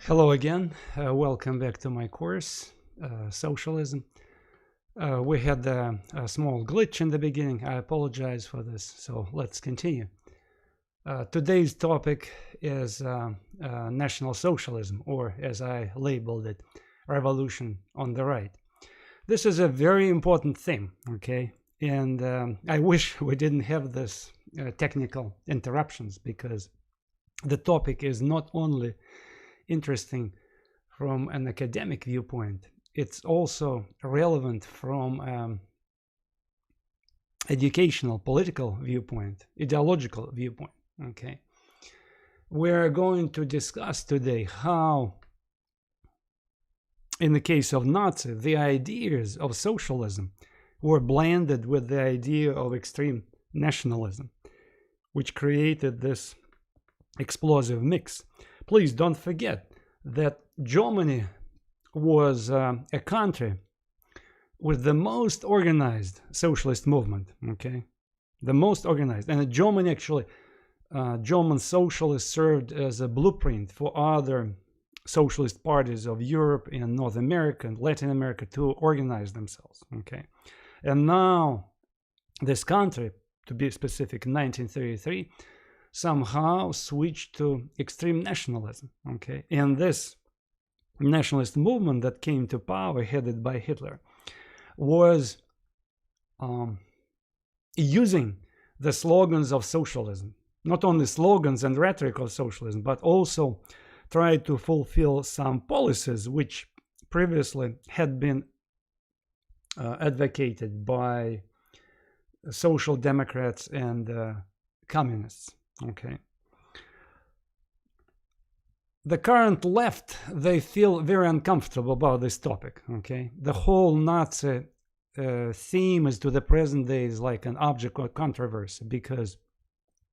Hello again. Welcome back to my course, Socialism. We had a small glitch in the beginning. I apologize for this. So let's continue. Today's topic is National Socialism, or as I labeled it, Revolution on the Right. This is a very important theme, okay? And I wish we didn't have this technical interruptions, because the topic is not only interesting from an academic viewpoint, it's also relevant from educational, political viewpoint, ideological viewpoint. Okay, we're going to discuss today how, in the case of Nazi, the ideas of socialism were blended with the idea of extreme nationalism, which created this explosive mix. Please don't forget that Germany was a country with the most organized socialist movement, okay? The most organized. And Germany actually, German socialists served as a blueprint for other socialist parties of Europe and North America and Latin America to organize themselves, okay? And now this country, to be specific, in 1933, somehow switched to extreme nationalism, okay? And this nationalist movement that came to power, headed by Hitler, was using the slogans of socialism, not only slogans and rhetoric of socialism, but also tried to fulfill some policies which previously had been advocated by social democrats and communists. Okay. The current left, they feel very uncomfortable about this topic. Okay. The whole Nazi theme is to the present day is like an object of controversy, because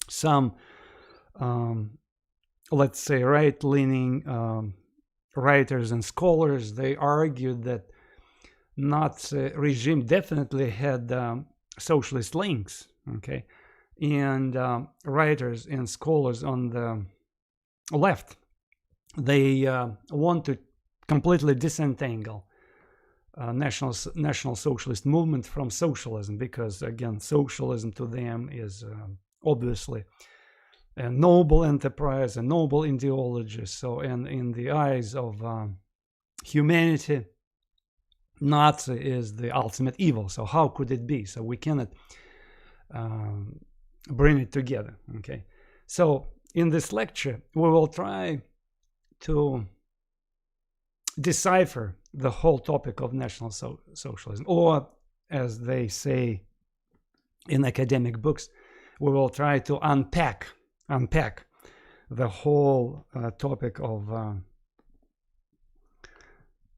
some, let's say, right-leaning writers and scholars, they argued that Nazi regime definitely had socialist links. Okay. And writers and scholars on the left, they want to completely disentangle national socialist movement from socialism, because again, socialism to them is obviously a noble enterprise, a noble ideology. So, and in the eyes of humanity, Nazi is the ultimate evil. So how could it be? So we cannot bring it together. Okay, so in this lecture we will try to decipher the whole topic of national socialism, or as they say in academic books, we will try to unpack the whole topic of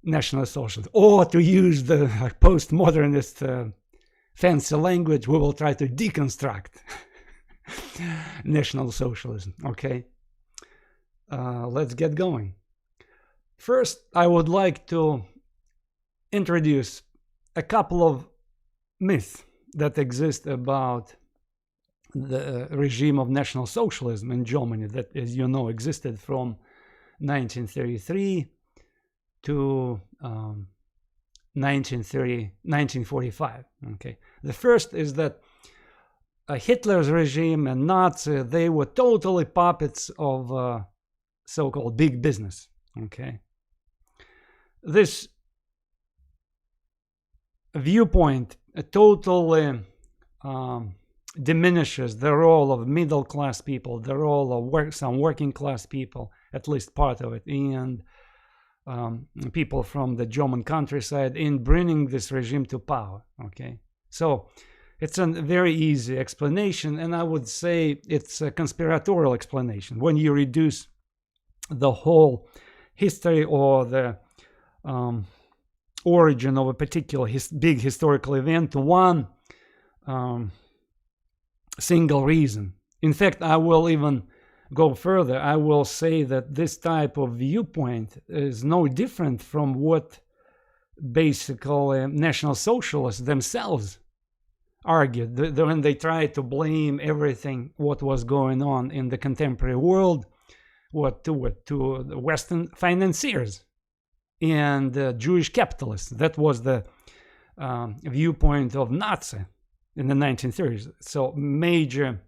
national socialism, or to use the postmodernist fancy language, we will try to deconstruct National Socialism. Okay, let's get going. First, I would like to introduce a couple of myths that exist about the regime of National Socialism in Germany that, as you know, existed from 1933 to 1945. Okay, the first is that Hitler's regime and Nazi, they were totally puppets of so-called big business. Okay, this viewpoint totally diminishes the role of middle-class people, the role of some working-class people, at least part of it, and people from the German countryside in bringing this regime to power. Okay, so it's a very easy explanation, and I would say it's a conspiratorial explanation. When you reduce the whole history or the origin of a particular big historical event to one single reason. In fact, I will even go further. I will say that this type of viewpoint is no different from what basically National Socialists themselves argued when they tried to blame everything what was going on in the contemporary world to the Western financiers and Jewish capitalists. That was the viewpoint of Nazi in the 1930s. So major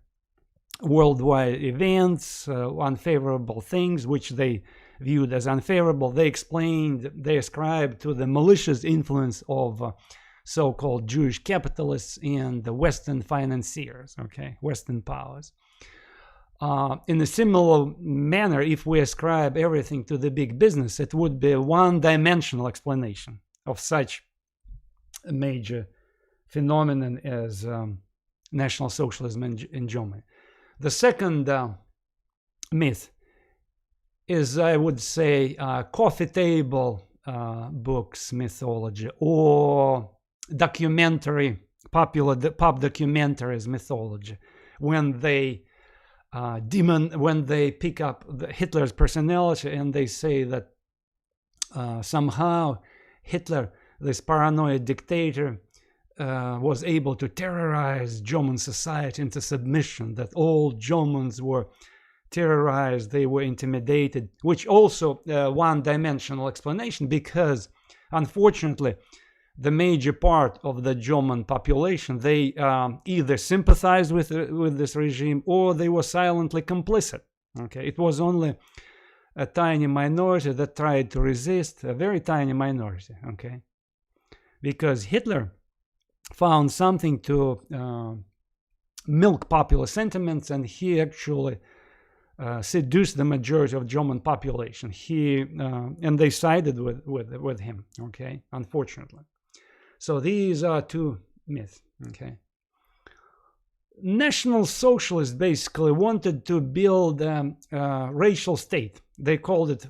worldwide events, unfavorable things which they viewed as unfavorable, they ascribed to the malicious influence of so-called Jewish capitalists and the Western financiers, okay, Western powers. In a similar manner, if we ascribe everything to the big business, it would be a one-dimensional explanation of such a major phenomenon as National Socialism in Germany. The second myth is, I would say, coffee table books mythology, or documentary, pop documentaries mythology, when they pick up Hitler's personality and they say that somehow Hitler, this paranoid dictator, was able to terrorize German society into submission, that all Germans were terrorized, they were intimidated, which also one-dimensional explanation, because unfortunately the major part of the German population, they either sympathized with this regime or they were silently complicit. Okay, it was only a tiny minority that tried to resist, a very tiny minority. Okay, because Hitler found something to milk popular sentiments, and he actually seduced the majority of German population. And they sided with him. Okay, unfortunately. So these are two myths. Okay, National Socialists basically wanted to build a racial state. They called it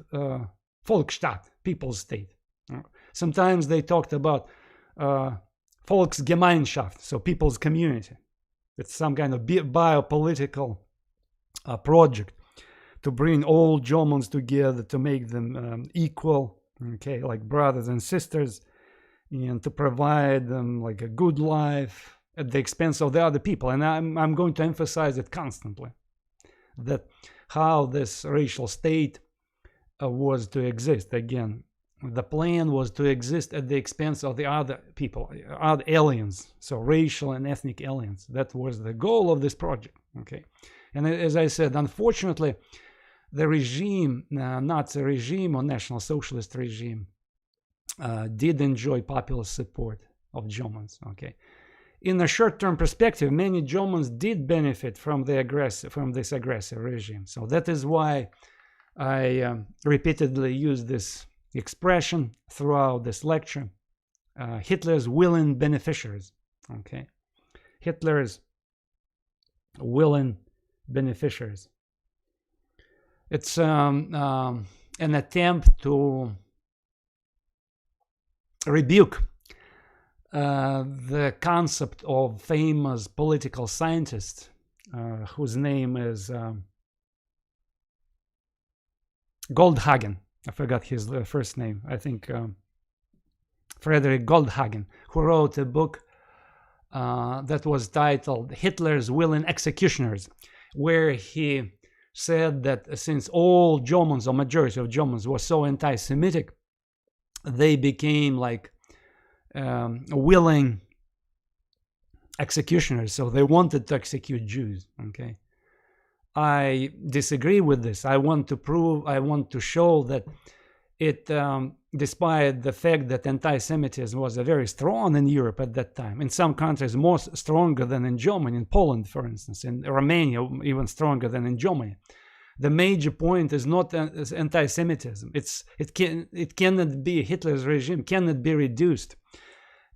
Volksstaat, people's state. Sometimes they talked about Volksgemeinschaft, so people's community. It's some kind of biopolitical project to bring all Germans together, to make them equal, okay, like brothers and sisters, and to provide them like a good life at the expense of the other people. And I'm going to emphasize it constantly, that how this racial state was to exist. Again, the plan was to exist at the expense of the other people, other aliens, so racial and ethnic aliens. That was the goal of this project. Okay, and as I said, unfortunately, the regime, Nazi regime or National Socialist regime, did enjoy popular support of Germans. Okay, in a short-term perspective, many Germans did benefit from this aggressive regime. So that is why I repeatedly use this expression throughout this lecture: Hitler's willing beneficiaries. Okay, Hitler's willing beneficiaries. It's an attempt to rebuke the concept of famous political scientist whose name is Goldhagen. I forgot his first name. I think Frederick Goldhagen, who wrote a book that was titled Hitler's Willing Executioners, where he said that since all Germans, or majority of Germans, were so anti-Semitic, they became like willing executioners. So they wanted to execute Jews. Okay, I disagree with this. I want to show that it, despite the fact that anti-Semitism was very strong in Europe at that time, in some countries more stronger than in Germany, in Poland, for instance, in Romania, even stronger than in Germany. The major point is not anti-Semitism. It cannot be, Hitler's regime cannot be reduced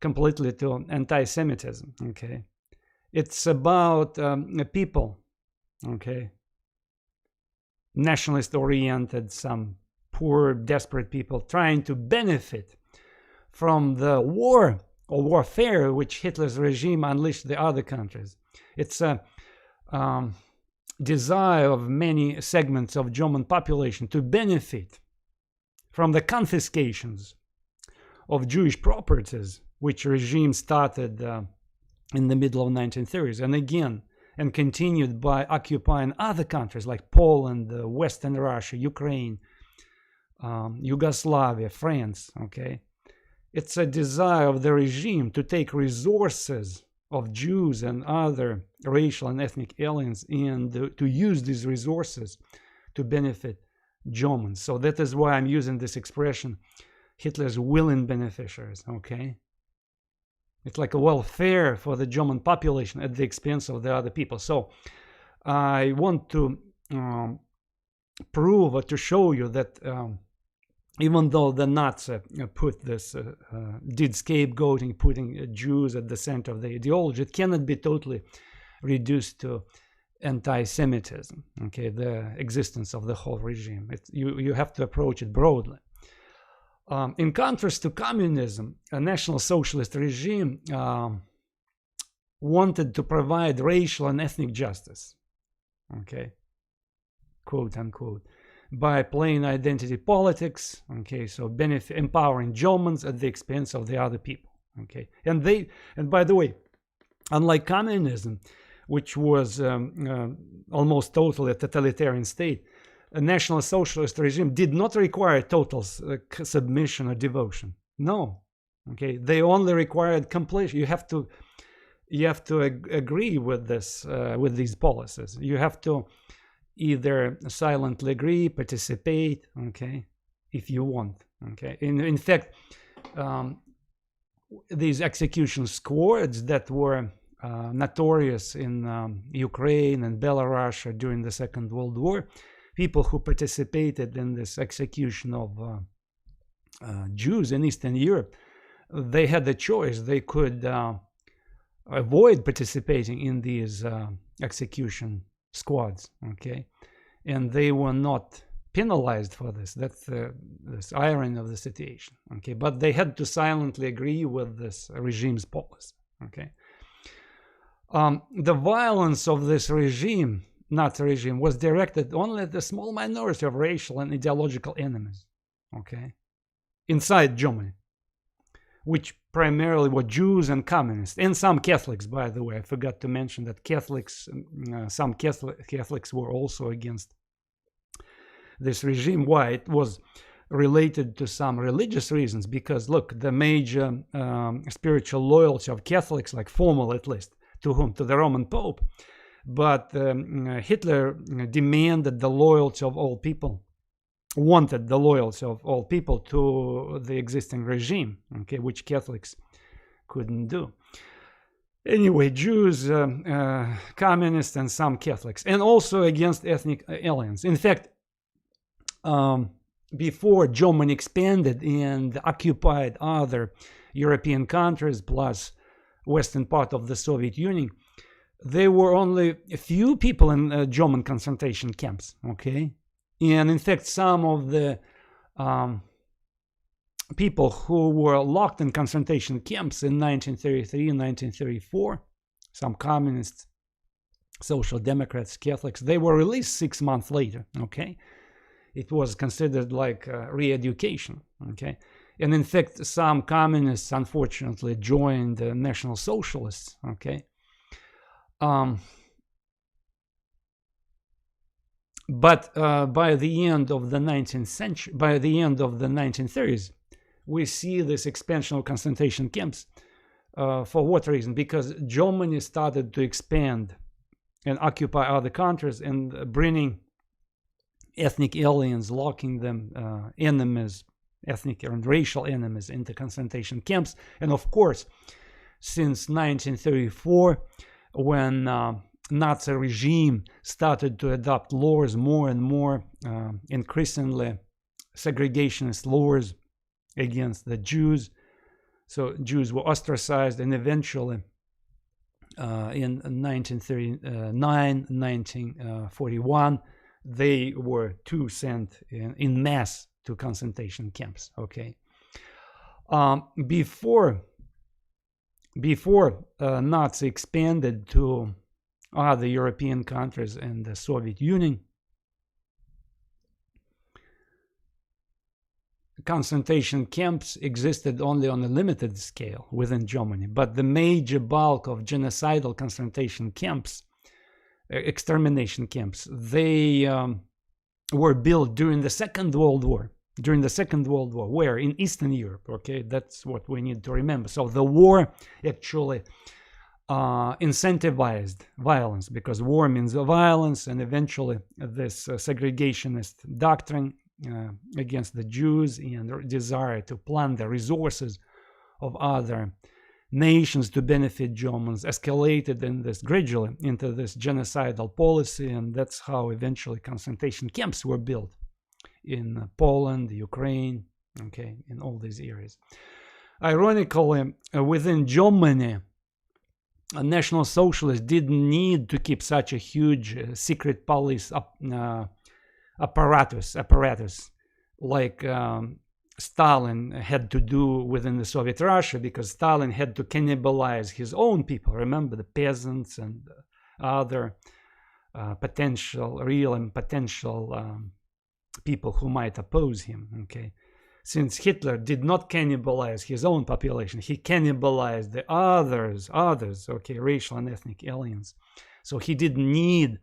completely to anti-Semitism. Okay, it's about people. Okay, nationalist-oriented, some poor, desperate people trying to benefit from the war or warfare which Hitler's regime unleashed the other countries. It's a desire of many segments of German population to benefit from the confiscations of Jewish properties, which regime started in the middle of 1930s. And again, and continued by occupying other countries like Poland, Western Russia, Ukraine, Yugoslavia, France, okay? It's a desire of the regime to take resources of Jews and other racial and ethnic aliens and to use these resources to benefit Germans. So that is why I'm using this expression, Hitler's willing beneficiaries, okay? It's like a welfare for the German population at the expense of the other people. So I want to prove or to show you that even though the Nazis put this, did scapegoating, putting Jews at the center of the ideology, it cannot be totally reduced to anti-Semitism, okay, the existence of the whole regime. You have to approach it broadly. In contrast to communism, a National Socialist regime wanted to provide racial and ethnic justice, okay, quote unquote, by playing identity politics, okay, so empowering Germans at the expense of the other people, okay. And by the way, unlike communism, which was almost totally a totalitarian state, a National Socialist regime did not require total submission or devotion. No, okay, they only required completion. You have to agree with this, with these policies. You have to either silently agree, participate, okay, if you want, okay. In fact, these execution squads that were notorious in Ukraine and Belarus during the Second World War, people who participated in this execution of Jews in Eastern Europe, they had a choice. They could avoid participating in these execution squads, okay, and they were not penalized for this. That's this irony of the situation, okay, but they had to silently agree with this regime's policy, okay. The violence of this regime, Nazi regime, was directed only at a small minority of racial and ideological enemies, okay, inside Germany, which primarily were Jews and communists, and some Catholics, by the way. I forgot to mention that Catholics, some Catholics were also against this regime. Why? It was related to some religious reasons, because look, the major spiritual loyalty of Catholics, like formal at least, to whom? To the Roman Pope. But Hitler demanded the loyalty of all people, wanted the loyalty of all people to the existing regime, okay, which Catholics couldn't do. Anyway, Jews, communists, and some Catholics, and also against ethnic aliens. In fact, before Germany expanded and occupied other European countries, plus western part of the Soviet Union, there were only a few people in German concentration camps, okay? And in fact, some of the people who were locked in concentration camps in 1933 and 1934, some communists, social democrats, Catholics, they were released 6 months later, okay? It was considered like re-education, okay? And in fact, some communists, unfortunately, joined the National Socialists, okay? But by the end of the 19th century, by the end of the 1930s, we see this expansion of concentration camps. For what reason? Because Germany started to expand and occupy other countries and bringing ethnic aliens, locking them, enemies, ethnic and racial enemies, into concentration camps. And of course, since 1934, when Nazi regime started to adopt laws, more and more increasingly segregationist laws against the Jews. So Jews were ostracized, and eventually in 1939, 1941, they were too sent in mass to concentration camps, okay? Before Nazi expanded to other European countries and the Soviet Union, concentration camps existed only on a limited scale within Germany, but the major bulk of genocidal concentration camps extermination camps, they were built during the Second World War. During the Second World War, where? In Eastern Europe, okay? That's what we need to remember. So the war actually incentivized violence, because war means violence, and eventually this segregationist doctrine against the Jews and desire to plant the resources of other nations to benefit Germans escalated in this gradually into this genocidal policy, and that's how eventually concentration camps were built in Poland, Ukraine, okay, in all these areas. Ironically, within Germany, National Socialists didn't need to keep such a huge secret police apparatus like Stalin had to do within the Soviet Russia, because Stalin had to cannibalize his own people. Remember, the peasants and other real and potential people who might oppose him, okay? Since Hitler did not cannibalize his own population, he cannibalized the others, okay, racial and ethnic aliens. So he didn't need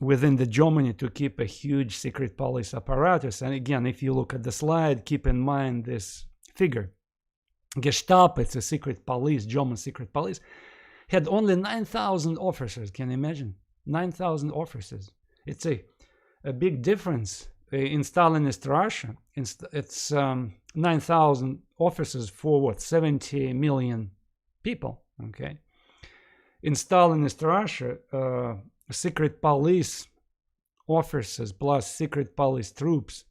within the Germany to keep a huge secret police apparatus. And again, if you look at the slide, keep in mind this figure. Gestapo, it's a secret police, German secret police, had only 9,000 officers. Can you imagine? 9,000 officers. It's a big difference. In Stalinist Russia, it's 9,000 officers for what? 70 million people, okay? In Stalinist Russia, secret police officers plus secret police troops,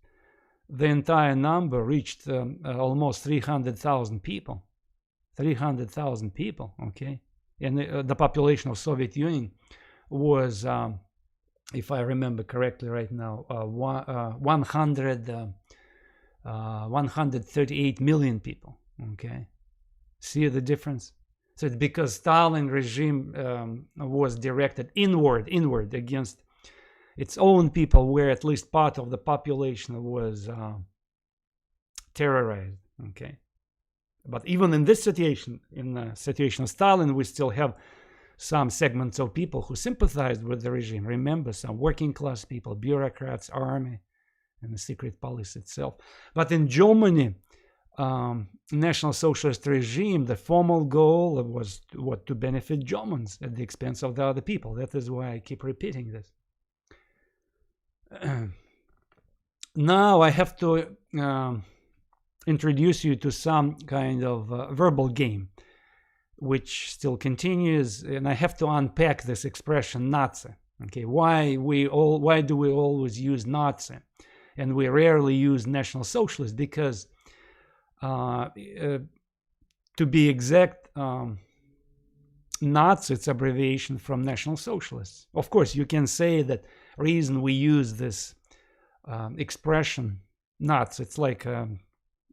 the entire number reached almost 300,000 people. 300,000 people, okay? And the population of Soviet Union was, if I remember correctly right now, 138 million people, okay? See the difference? So it's because Stalin regime was directed inward against its own people, where at least part of the population was terrorized, okay? But even in this situation, in the situation of Stalin, we still have some segments of people who sympathized with the regime. Remember, some working class people, bureaucrats, army, and the secret police itself. But in Germany, National Socialist regime, the formal goal was to benefit Germans at the expense of the other people. That is why I keep repeating this. Now I have to introduce you to some kind of verbal game, which still continues, and I have to unpack this expression Nazi. Okay, why do we always use Nazi, and we rarely use National Socialist? Because to be exact, Nazi, it's abbreviation from National Socialists. Of course, you can say that reason we use this expression Nazi, it's like an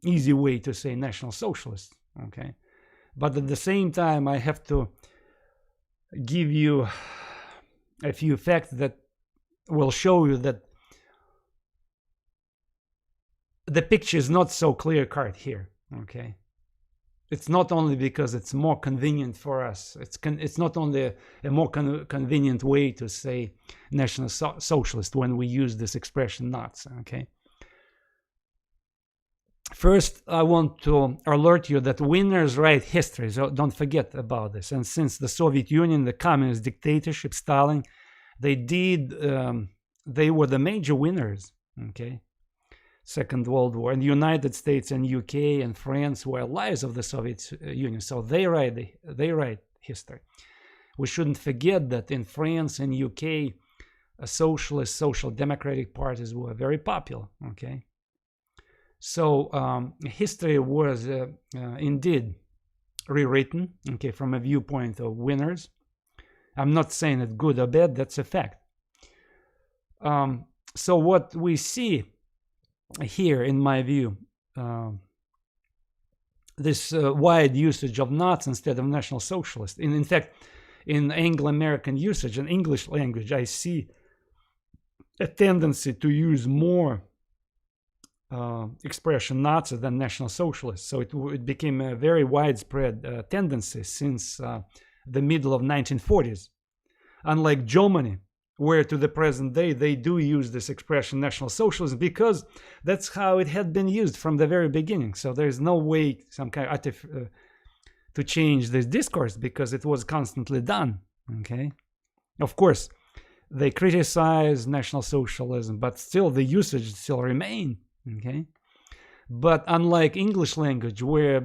easy way to say National Socialist, okay? But at the same time, I have to give you a few facts that will show you that the picture is not so clear-cut here, okay? It's not only because it's more convenient for us. It's not only a more convenient way to say National Socialist when we use this expression Nazi, okay? First, I want to alert you that winners write history, so don't forget about this. And since the Soviet Union, the communist dictatorship, Stalin, they were the major winners, okay? Second World War, and the United States and UK and France were allies of the Soviet Union, so they write history. We shouldn't forget that in France and UK, socialist, social democratic parties were very popular, okay? So history was indeed rewritten, okay, from a viewpoint of winners. I'm not saying it good or bad, that's a fact. So what we see here, in my view, this wide usage of Nazi instead of National Socialist. In fact, in Anglo-American usage, in English language, I see a tendency to use more expression Nazi than National Socialist. So it became a very widespread tendency since the middle of 1940s. unlike Germany, where to the present day they do use this expression National Socialism, because that's how it had been used from the very beginning. So there's no way some kind of to change this discourse, because it was constantly done. Okay, of course they criticize National Socialism, but still the usage still remain. Okay, but unlike English language, where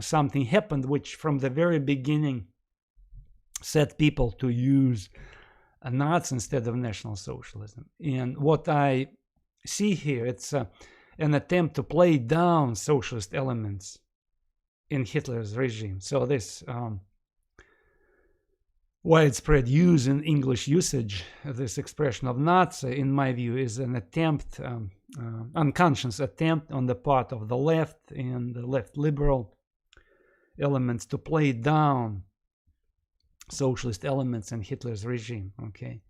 something happened which from the very beginning set people to use a Nazi instead of National Socialism. And what I see here, it's an attempt to play down socialist elements in Hitler's regime. So this widespread use in English usage, this expression of Nazi, in my view, is an attempt, unconscious attempt on the part of the left and the left liberal elements to play down socialist elements in Hitler's regime. Okay,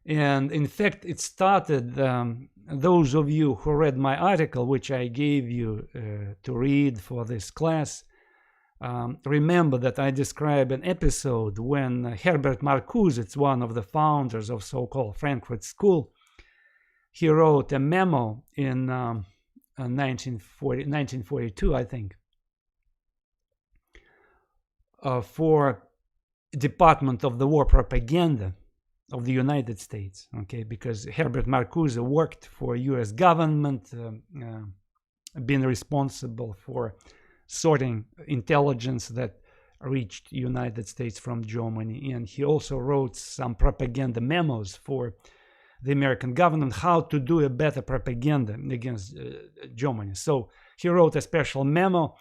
and in fact it started, those of you who read my article which I gave you to read for this class, remember that I describe an episode when Herbert Marcuse, it's one of the founders of so-called Frankfurt School, he wrote a memo in 1942, I think, for Department of the War Propaganda of the United States. Okay, because Herbert Marcuse worked for US government, been responsible for sorting intelligence that reached United States from Germany, and he also wrote some propaganda memos for the American government how to do a better propaganda against Germany. So he wrote a special memo,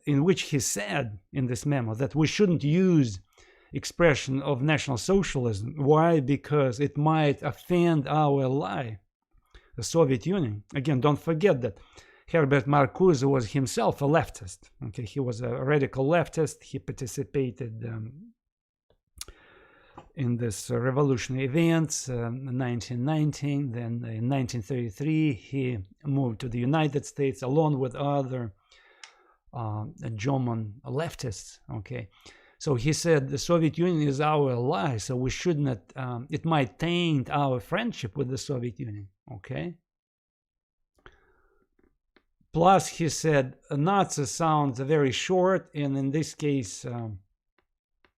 in which he said in this memo that we shouldn't use expression of National Socialism. Why? Because it might offend our ally, the Soviet Union. Again, don't forget that Herbert Marcuse was himself a leftist. Okay, he was a radical leftist. He participated in this revolutionary events in 1919. Then in 1933, he moved to the United States along with other German leftists. Okay, so he said the Soviet Union is our ally, so we should not, it might taint our friendship with the Soviet Union. Okay, plus he said Nazi sounds very short, and in this case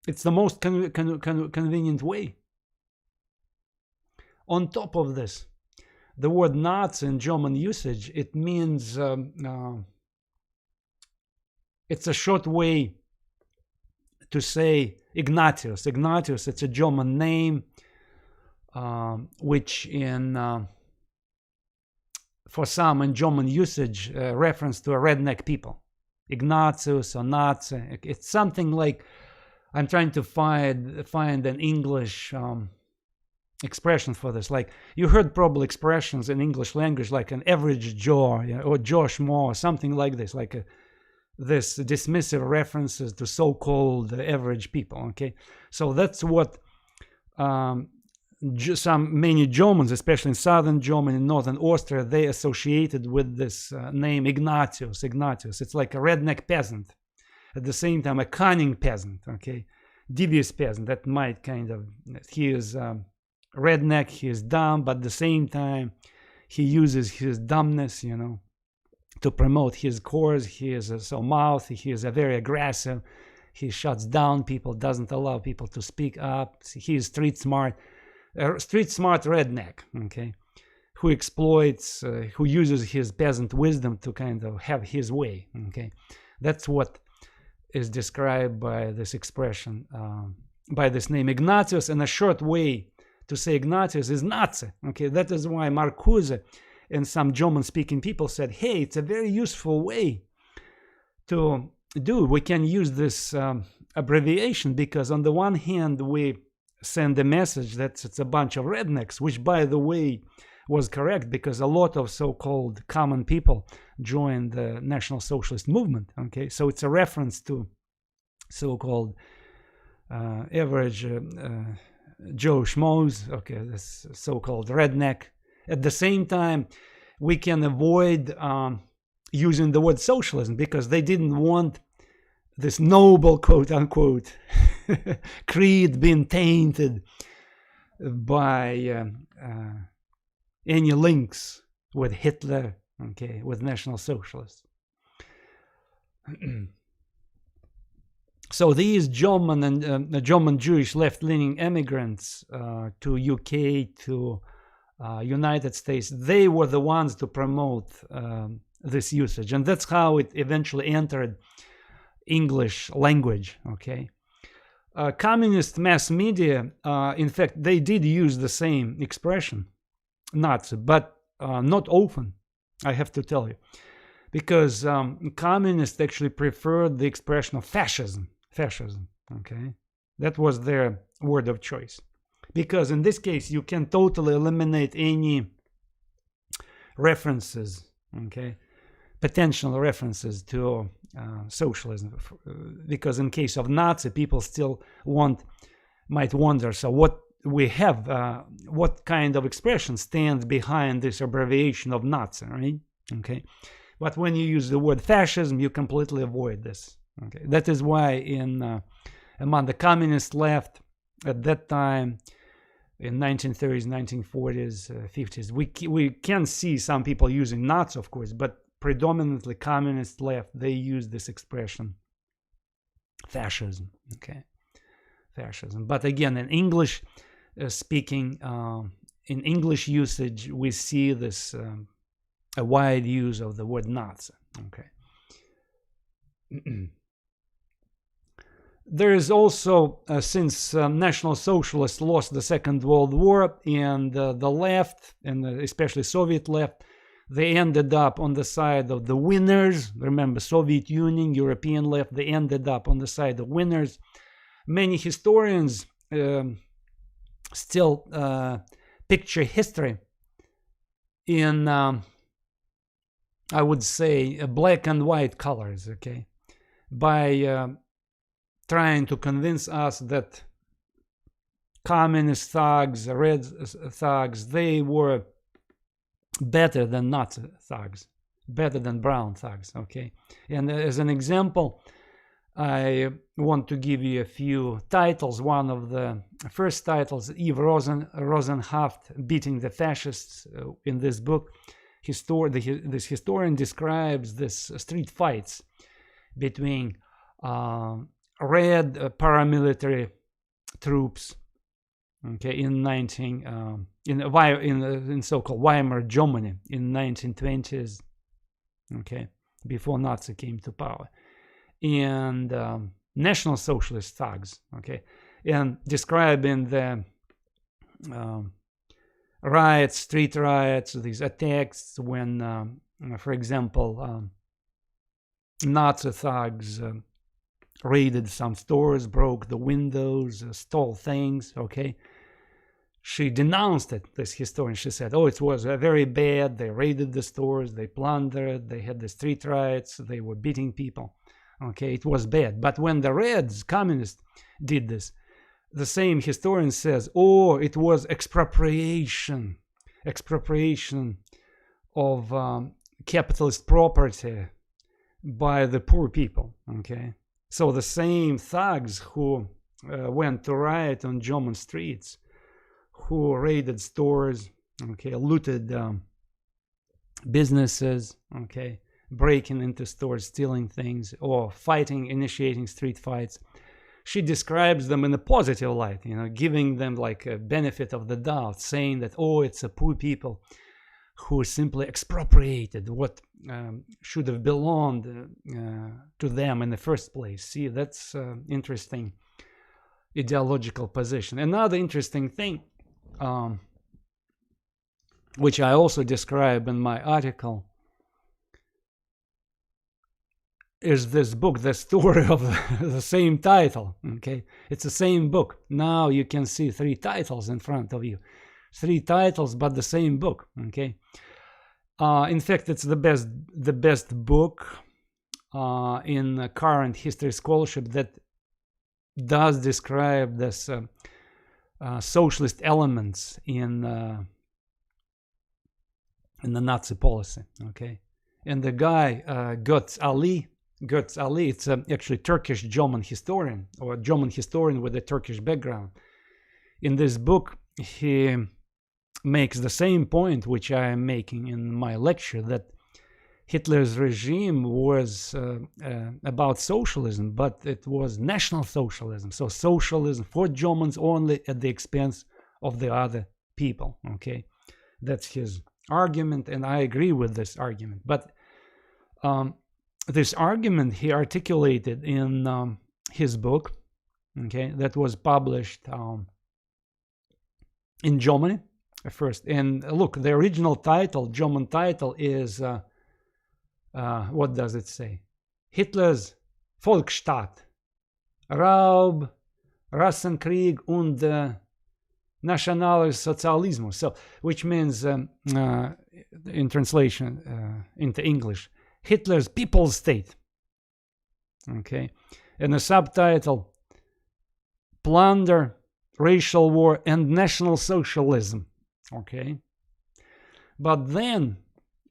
it's the most convenient way. On top of this, the word Nazi in German usage, it means it's a short way to say Ignatius. Ignatius, it's a German name, which for some in German usage, reference to a redneck people. Ignatius or Nazi. It's something like, I'm trying to find an English expression for this. Like, you heard probably expressions in English language like an average Joe, yeah, or Josh Moore, something like this, like this dismissive references to so-called average people. Okay, so that's what many Germans, especially in southern Germany and northern Austria, they associated with this name Ignatius. Ignatius, it's like a redneck peasant, at the same time a cunning peasant. Okay, devious peasant that might kind of, he is redneck, he is dumb, but at the same time he uses his dumbness, you know, to promote his cause. He is so mouthy, he is very aggressive, he shuts down people, doesn't allow people to speak up. He is street smart redneck, okay, who exploits, who uses his peasant wisdom to kind of have his way. Okay, that's what is described by this expression, by this name Ignatius. And a short way to say Ignatius is Nazi. Okay, that is why Marcuse and some German-speaking people said, hey, it's a very useful way to do. We can use this abbreviation because on the one hand, we send a message that it's a bunch of rednecks, which, by the way, was correct because a lot of so-called common people joined the National Socialist movement. Okay, so it's a reference to so-called average Joe Schmoes, okay, this so-called redneck. At the same time, we can avoid using the word socialism because they didn't want this noble, quote unquote, creed being tainted by any links with Hitler, okay, with National Socialists. So these German and German Jewish left-leaning immigrants to UK, to United States, they were the ones to promote this usage, and that's how it eventually entered English language. Okay, communist mass media, in fact, they did use the same expression, Nazi, but not often, I have to tell you, because communists actually preferred the expression of fascism. Okay, that was their word of choice, because in this case you can totally eliminate any references, okay, potential references to socialism, because in case of Nazi, people still might wonder, so what we have, what kind of expression stands behind this abbreviation of Nazi, right? Okay, but when you use the word fascism, you completely avoid this. Okay, that is why among the communist left at that time, in 1930s, 1940s, 50s, we can see some people using Nazi, of course, but predominantly communist left, they use this expression, fascism. Okay, fascism. But again, in English speaking, in English usage, we see this a wide use of the word Nazi. Okay. There is also, since National Socialists lost the Second World War, and the left, and especially Soviet left, they ended up on the side of the winners. Remember, Soviet Union, European left, they ended up on the side of winners. Many historians still picture history in, I would say, black and white colors, okay, by trying to convince us that communist thugs, red thugs, they were better than Nazi thugs, better than brown thugs, okay? And as an example, I want to give you a few titles. One of the first titles, Eve Rosenhaft, Beating the Fascists, in this book. This historian describes this street fights between red paramilitary troops, okay, in so-called Weimar Germany in 1920s, okay, before Nazi came to power, and National Socialist thugs, okay, and describing the riots, street riots, these attacks when, for example, Nazi thugs raided some stores, broke the windows, stole things, okay. She denounced it, this historian. She said, oh, it was very bad. They raided the stores, they plundered, they had the street riots, they were beating people, okay. It was bad. But when the Reds, communists, did this, the same historian says, oh, it was expropriation of capitalist property by the poor people, okay. So the same thugs who went to riot on German streets, who raided stores, okay, looted businesses, okay, breaking into stores, stealing things, or initiating street fights, she describes them in a positive light, you know, giving them like a benefit of the doubt, saying that, oh, it's a poor people who simply expropriated what should have belonged to them in the first place. See, that's interesting ideological position. Another interesting thing, which I also describe in my article, is this book, the story of the same title, okay? It's the same book. Now you can see 3 titles in front of you. 3 titles, but the same book, okay? In fact, it's the best book in current history scholarship that does describe this socialist elements in the Nazi policy, okay? And the guy, Götz Ali, Götz Ali. It's actually Turkish German historian, or German historian with a Turkish background. In this book, he makes the same point which I am making in my lecture, that Hitler's regime was about socialism, but it was National Socialism. So socialism for Germans only at the expense of the other people. Okay, that's his argument, and I agree with this argument. But this argument he articulated in his book, okay, that was published in Germany first. And look, the original title, German title, is what does it say? Hitler's Volksstaat, Raub, Rassenkrieg und Nationalsozialismus. So, which means, in translation into English, Hitler's People's State. Okay, and the subtitle, Plunder, Racial War, and National Socialism. Okay, but then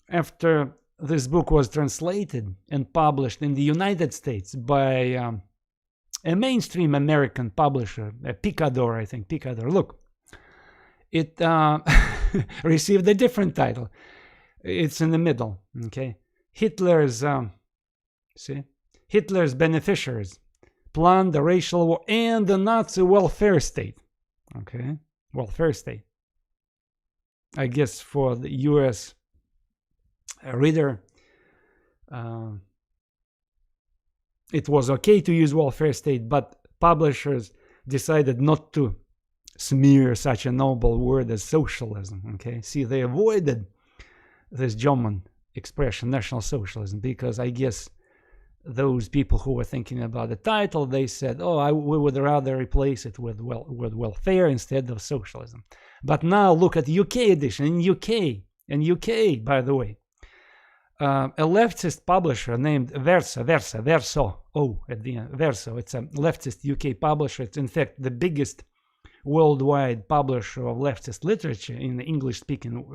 after this book was translated and published in the United States by a mainstream American publisher, Picador, I think, Picador. Look, it received a different title. It's in the middle, okay? Hitler's, Hitler's Beneficiaries, Plan the Racial War, and the Nazi Welfare State, okay? Welfare State. I guess for the U.S. reader, it was okay to use welfare state, but publishers decided not to smear such a noble word as socialism. Okay, see, they avoided this German expression, National Socialism, because I guess those people who were thinking about the title, they said, oh, we would rather replace it with welfare instead of socialism. But now look at UK edition. In UK, by the way, a leftist publisher named Verso at the end, Verso. It's a leftist UK publisher. It's in fact the biggest worldwide publisher of leftist literature in the English-speaking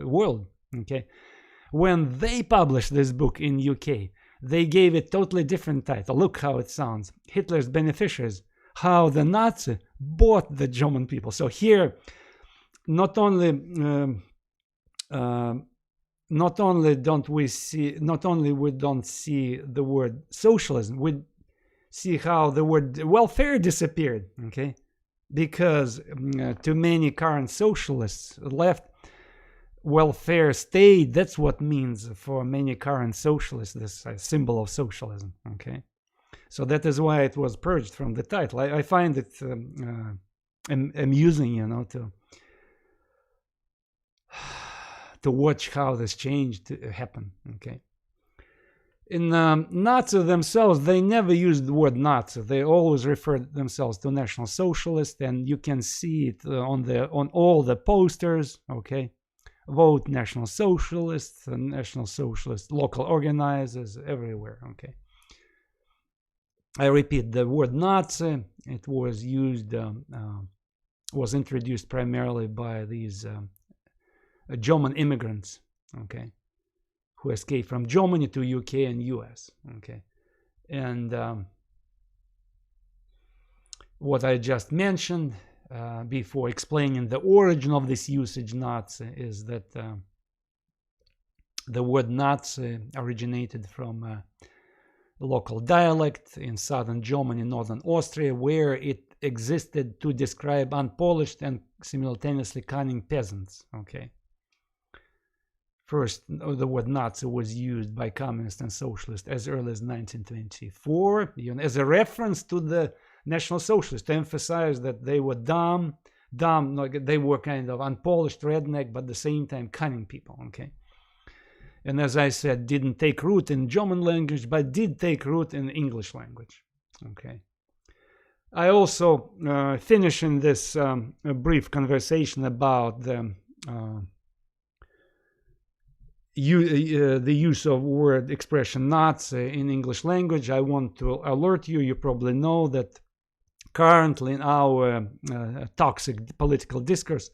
world. Okay, when they published this book in UK, they gave it totally different title. Look how it sounds: Hitler's Beneficiaries: How the Nazi Bought the German People. So here, not only we don't see the word socialism, we see how the word welfare disappeared. Okay, because to many current socialists left, welfare state, that's what means for many current socialists, this symbol of socialism. Okay, so that is why it was purged from the title. I find it amusing, you know, to watch how this change happened. Okay, in Nazi themselves, they never used the word Nazi. They always referred themselves to National Socialist, and you can see it on all the posters. Okay, vote National Socialist, National Socialist local organizers everywhere. Okay, I repeat, the word Nazi, it was used, was introduced primarily by these German immigrants, okay, who escaped from Germany to UK and US. Okay, and what I just mentioned before explaining the origin of this usage, Nazi, is that the word Nazi originated from a local dialect in southern Germany, northern Austria, where it existed to describe unpolished and simultaneously cunning peasants. Okay. First, the word Nazi was used by communists and socialists as early as 1924, as a reference to the National Socialists, to emphasize that they were dumb, they were kind of unpolished redneck, but at the same time cunning people. Okay, and as I said, didn't take root in German language, but did take root in English language. Okay, I also finish in this a brief conversation about the use of word expression Nazi in English language. I want to alert you, you probably know that currently in our toxic political discourse,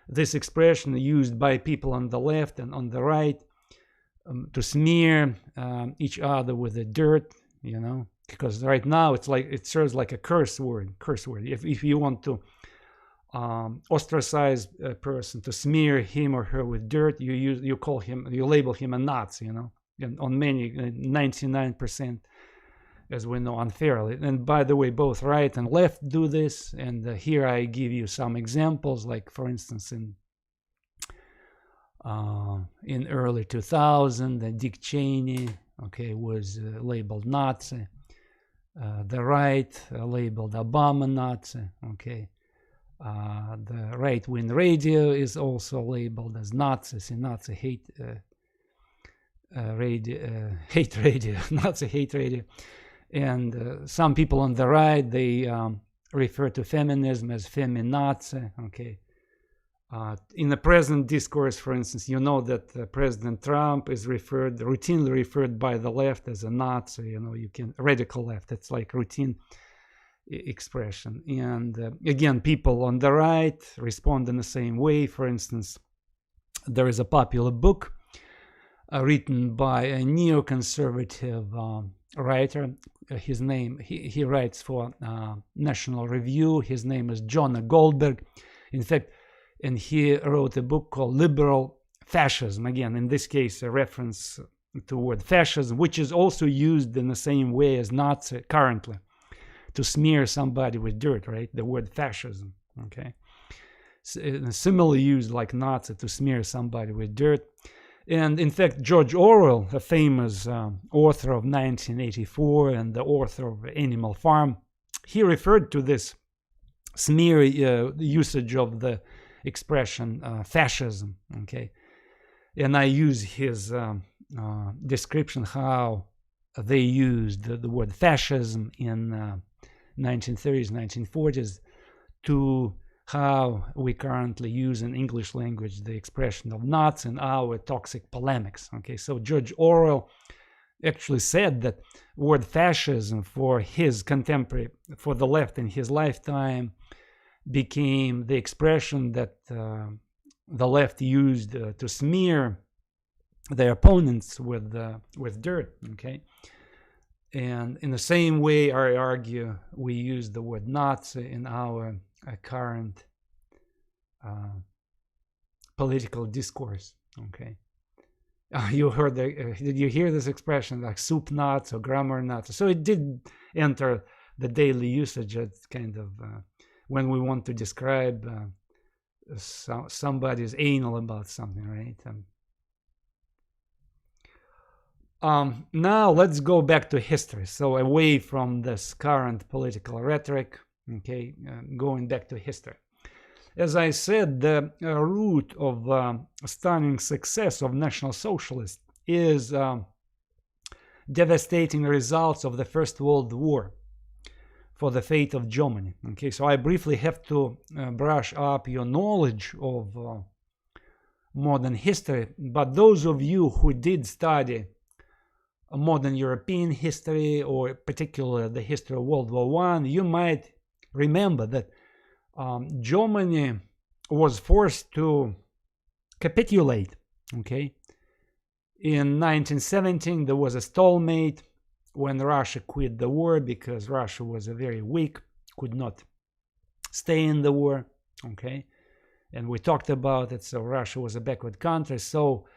this expression used by people on the left and on the right to smear each other with the dirt you know, because right now it's like it serves like a curse word. If you want to ostracize a person, to smear him or her with dirt, you label him a Nazi, you know, and on many 99%, as we know, unfairly. And by the way, both right and left do this. And here I give you some examples, like for instance in early 2000, Dick Cheney, okay, was labeled Nazi. The right labeled Obama Nazi, okay. The right-wing radio is also labeled as Nazis in Nazi hate radio, Nazi hate radio. And some people on the right, they refer to feminism as feminazi, okay. In the present discourse, for instance, you know that President Trump is routinely referred by the left as a Nazi, you know, radical left, it's like routine expression. And again, people on the right respond in the same way. For instance, there is a popular book written by a neoconservative writer. His name, he writes for National Review. His name is Jonah Goldberg. In fact, and he wrote a book called Liberal Fascism. Again, in this case, a reference to the word fascism, which is also used in the same way as Nazi currently, to smear somebody with dirt, right? The word fascism, okay? Similarly used like Nazi to smear somebody with dirt. And in fact, George Orwell, a famous author of 1984 and the author of Animal Farm, he referred to this smear usage of the expression fascism, okay? And I use his description how they used the word fascism in 1930s, 1940s to how we currently use in English language the expression of Nazi in our toxic polemics. Okay, so George Orwell actually said that word fascism for his contemporary, for the left in his lifetime, became the expression that the left used to smear their opponents with dirt. Okay. And in the same way, I argue, we use the word Nazi in our current political discourse. Okay, you heard did you hear this expression like soup nuts or grammar nuts? So it did enter the daily usage as kind of when we want to describe somebody's anal about something, right? Now let's go back to history. So away from this current political rhetoric, okay, going back to history. As I said, the root of stunning success of National Socialists is devastating results of the First World War for the fate of Germany. Okay, so I briefly have to brush up your knowledge of modern history, but those of you who did study modern European history, or particularly the history of World War I, you might remember that Germany was forced to capitulate. Okay, in 1917 there was a stalemate when Russia quit the war because Russia was very weak, could not stay in the war. Okay, and we talked about it. So Russia was a backward country. So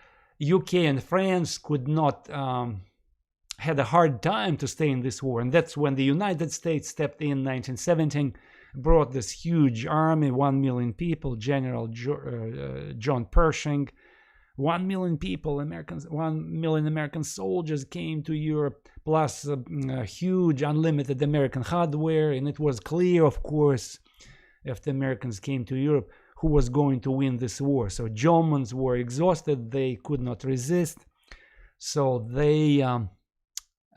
UK and France could not had a hard time to stay in this war, and that's when the United States stepped in 1917, brought this huge army, 1 million people, General John Pershing, 1 million people, Americans, 1 million American soldiers came to Europe, plus huge unlimited American hardware, and it was clear, of course, if the Americans came to Europe, who was going to win this war. So Germans were exhausted, they could not resist, so they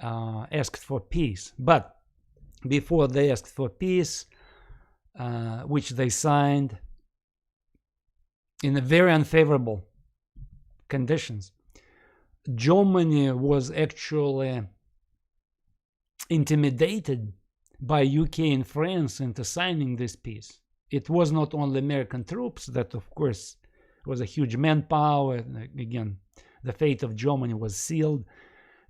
asked for peace. But before they asked for peace, which they signed in a very unfavorable conditions, Germany was actually intimidated by UK and France into signing this peace. It was not only American troops that, of course, was a huge manpower. Again, the fate of Germany was sealed,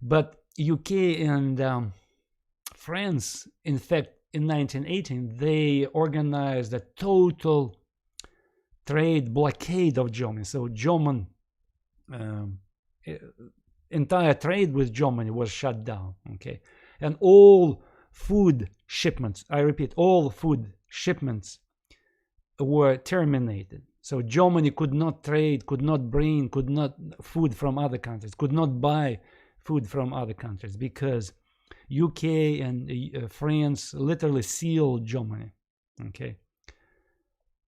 but UK and France, in fact, in 1918, they organized a total trade blockade of Germany. So German entire trade with Germany was shut down. Okay, and all food shipments, I repeat, all food shipments were terminated. So Germany could not trade, could not bring, could not food from other countries, could not buy food from other countries, because UK and France literally sealed Germany, okay,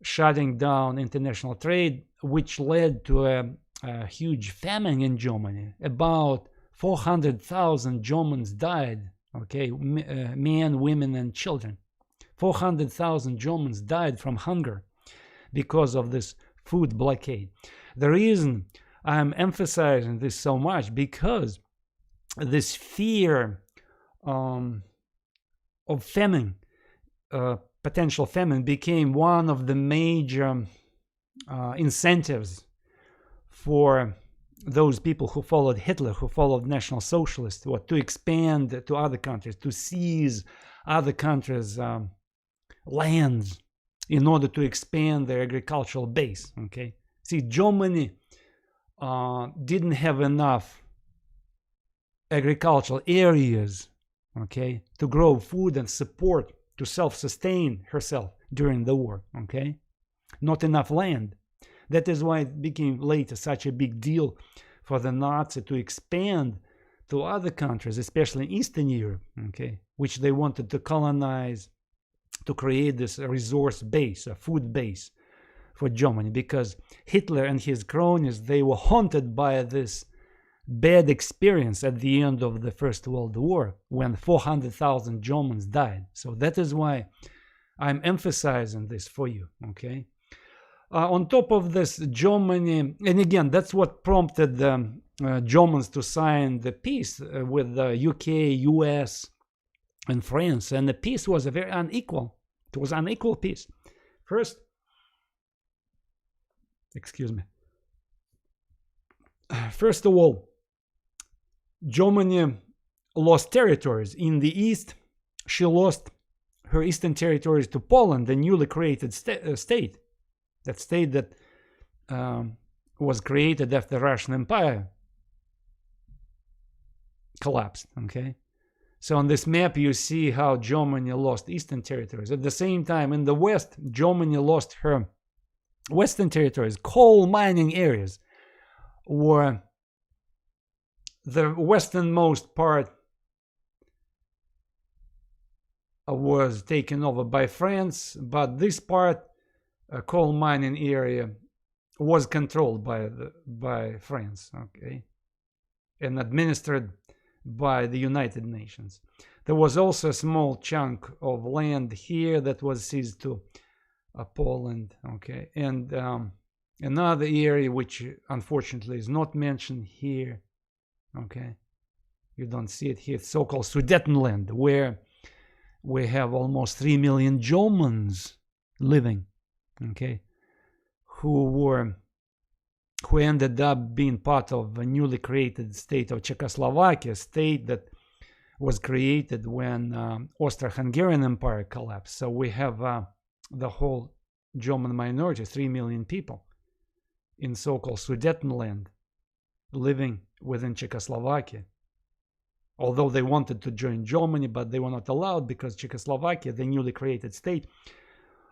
shutting down international trade, which led to a huge famine in Germany. About 400,000 Germans died, okay, men, women, and children. 400,000 Germans died from hunger because of this food blockade. The reason I'm emphasizing this so much, because this fear of famine, potential famine, became one of the major incentives for those people who followed Hitler, who followed National Socialists, to expand to other countries, to seize other countries' lands in order to expand their agricultural base. Okay, see, Germany didn't have enough agricultural areas, okay, to grow food and support, to self-sustain herself during the war. Okay, not enough land. That is why it became later such a big deal for the Nazis to expand to other countries, especially in Eastern Europe, okay, which they wanted to colonize, to create this resource base, a food base for Germany, because Hitler and his cronies, they were haunted by this bad experience at the end of the First World War, when 400,000 Germans died. So that is why I'm emphasizing this for you, okay? On top of this, Germany, and again, that's what prompted the Germans to sign the peace with the UK, US, and France. And the peace was a very unequal. It was unequal peace. First, excuse me. First of all, Germany lost territories. In the east, she lost her eastern territories to Poland, the newly created state. That state that was created after the Russian Empire collapsed, okay? So on this map, you see how Germany lost eastern territories. At the same time, in the west, Germany lost her western territories. Coal mining areas were the westernmost part was taken over by France, but this part, a coal mining area, was controlled by France, okay, and administered by the United Nations. There was also a small chunk of land here that was seized to Poland, okay, and another area which unfortunately is not mentioned here, okay, you don't see it here, so-called Sudetenland, where we have almost 3 million Germans living, okay, who ended up being part of a newly created state of Czechoslovakia, a state that was created when Austro-Hungarian Empire collapsed. So we have the whole German minority, 3 million people, in so-called Sudetenland, living within Czechoslovakia. Although they wanted to join Germany, but they were not allowed because Czechoslovakia, the newly created state,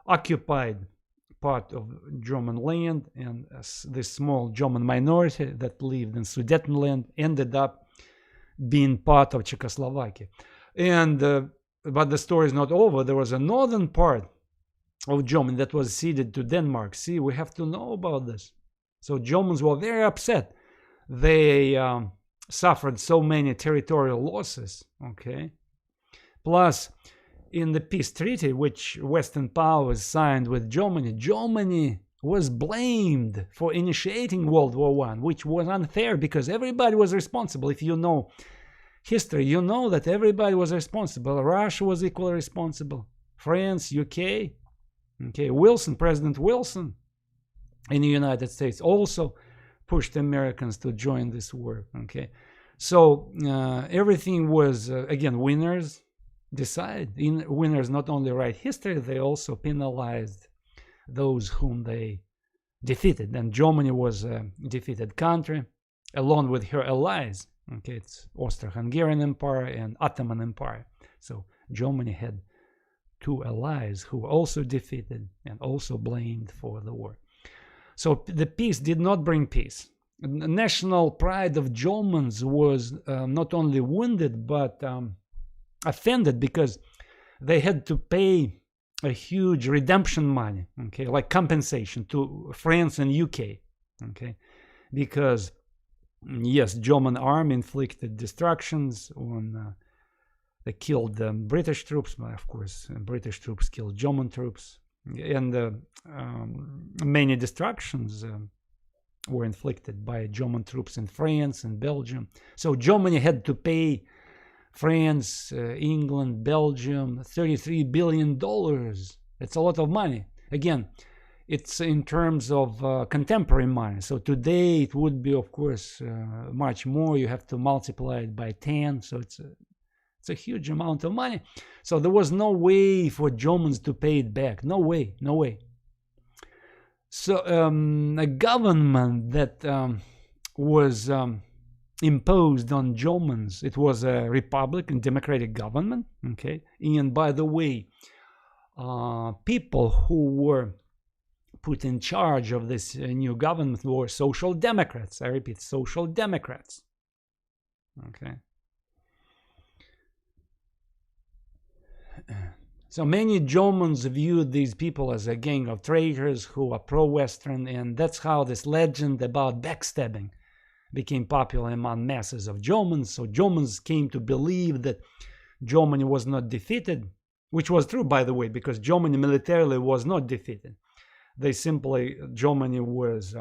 occupied part of German land, and this small German minority that lived in Sudetenland ended up being part of Czechoslovakia. And but the story is not over. There was a northern part of Germany that was ceded to Denmark. See, we have to know about this. So Germans were very upset. They suffered so many territorial losses, okay? Plus, in the peace treaty which Western powers signed with Germany, Germany was blamed for initiating World War I, which was unfair because everybody was responsible. If you know history, you know that everybody was responsible. Russia was equally responsible. France, UK, okay, Wilson, President Wilson in the United States also pushed Americans to join this war, okay? So everything was, again, winners decide. Winners not only write history, they also penalized those whom they defeated. And Germany was a defeated country, along with her allies. Okay, it's Austro-Hungarian Empire and Ottoman Empire. So Germany had two allies who were also defeated and also blamed for the war. So the peace did not bring peace. The national pride of Germans was not only wounded but offended, because they had to pay a huge redemption money, okay, like compensation to France and UK, okay, because yes, German army inflicted destructions on. They killed British troops, but of course, British troops killed German troops, and many destructions were inflicted by German troops in France and Belgium. So Germany had to pay France, England, Belgium, $33 billion. It's a lot of money. Again, it's in terms of contemporary money. So today it would be, of course, much more. You have to multiply it by 10. So it's a huge amount of money. So there was no way for Germans to pay it back. No way, no way. So a government that was imposed on Germans, it was a Republican democratic government, okay? And by the way, people who were put in charge of this new government were social democrats. I repeat, social democrats, okay? So many Germans viewed these people as a gang of traitors who are pro-Western, and that's how this legend about backstabbing became popular among masses of Germans. So Germans came to believe that Germany was not defeated, which was true, by the way, because Germany militarily was not defeated. They simply, Germany was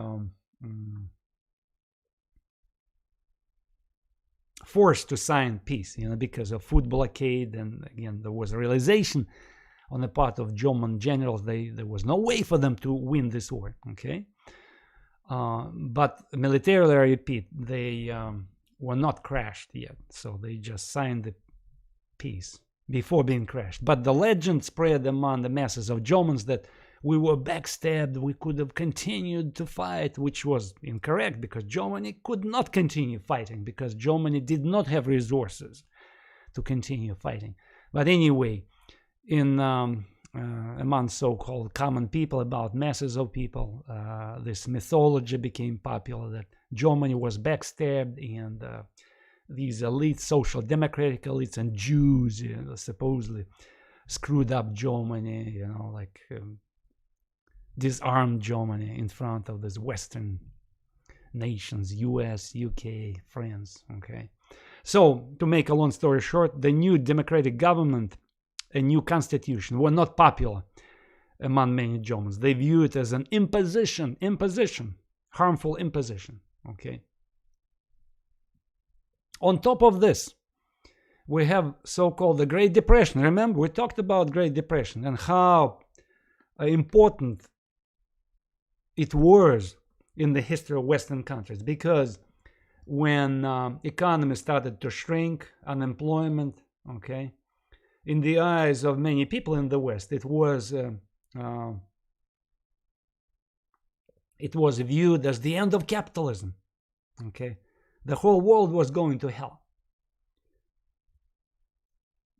forced to sign peace, because of food blockade, and again there was a realization on the part of German generals there was no way for them to win this war, okay? But militarily, I repeat, they were not crushed yet, so they just signed the peace before being crushed. But the legend spread among the masses of Germans that we were backstabbed, we could have continued to fight, which was incorrect, because Germany could not continue fighting, because Germany did not have resources to continue fighting. But anyway, among so-called common people, about masses of people, this mythology became popular that Germany was backstabbed, and these elites, social democratic elites and Jews, supposedly screwed up Germany, disarmed Germany in front of these Western nations, US, UK, France, okay? So, to make a long story short, the new democratic government, a new constitution, were not popular among many Germans. They view it as an imposition, harmful imposition, okay? On top of this, we have so-called the Great Depression. Remember, we talked about Great Depression and how important it was in the history of Western countries, because when economy started to shrink, unemployment, okay, in the eyes of many people in the West, it was viewed as the end of capitalism, okay? The whole world was going to hell.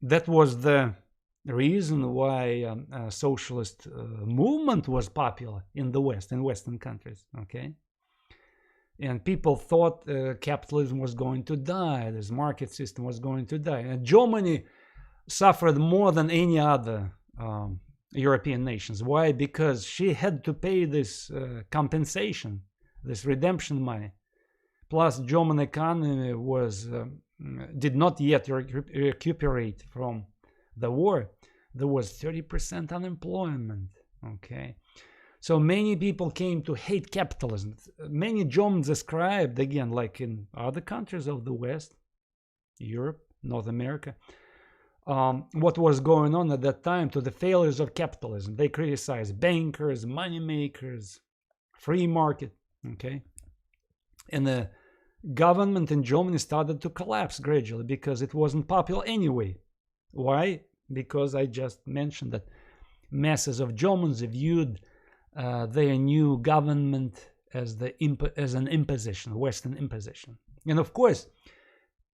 That was the reason why a socialist movement was popular in the West, in Western countries, okay? And people thought capitalism was going to die, this market system was going to die. And Germany suffered more than any other European nations. Why? Because she had to pay this compensation, this redemption money. Plus, German economy did not yet recuperate from the war. There was 30% unemployment, okay? So many people came to hate capitalism. Many Germans ascribed, again, like in other countries of the West, Europe, North America, what was going on at that time to the failures of capitalism. They criticized bankers, money makers, free market, okay? And the government in Germany started to collapse gradually because it wasn't popular anyway Why? Because I just mentioned that masses of Germans viewed their new government as an imposition, Western imposition. And of course,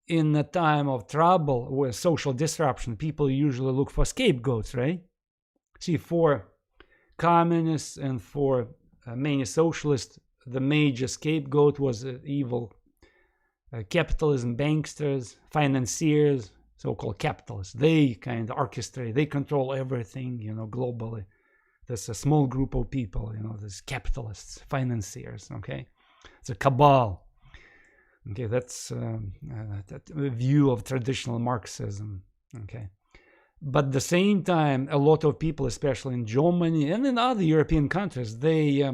in a time of trouble with social disruption, people usually look for scapegoats, right? See, for communists and for many socialists, the major scapegoat was evil capitalism, banksters, financiers, so-called capitalists. They kind of orchestrate, they control everything, globally. There's a small group of people, there's capitalists, financiers, okay? It's a cabal. Okay, that's that view of traditional Marxism, okay? But at the same time, a lot of people, especially in Germany and in other European countries, they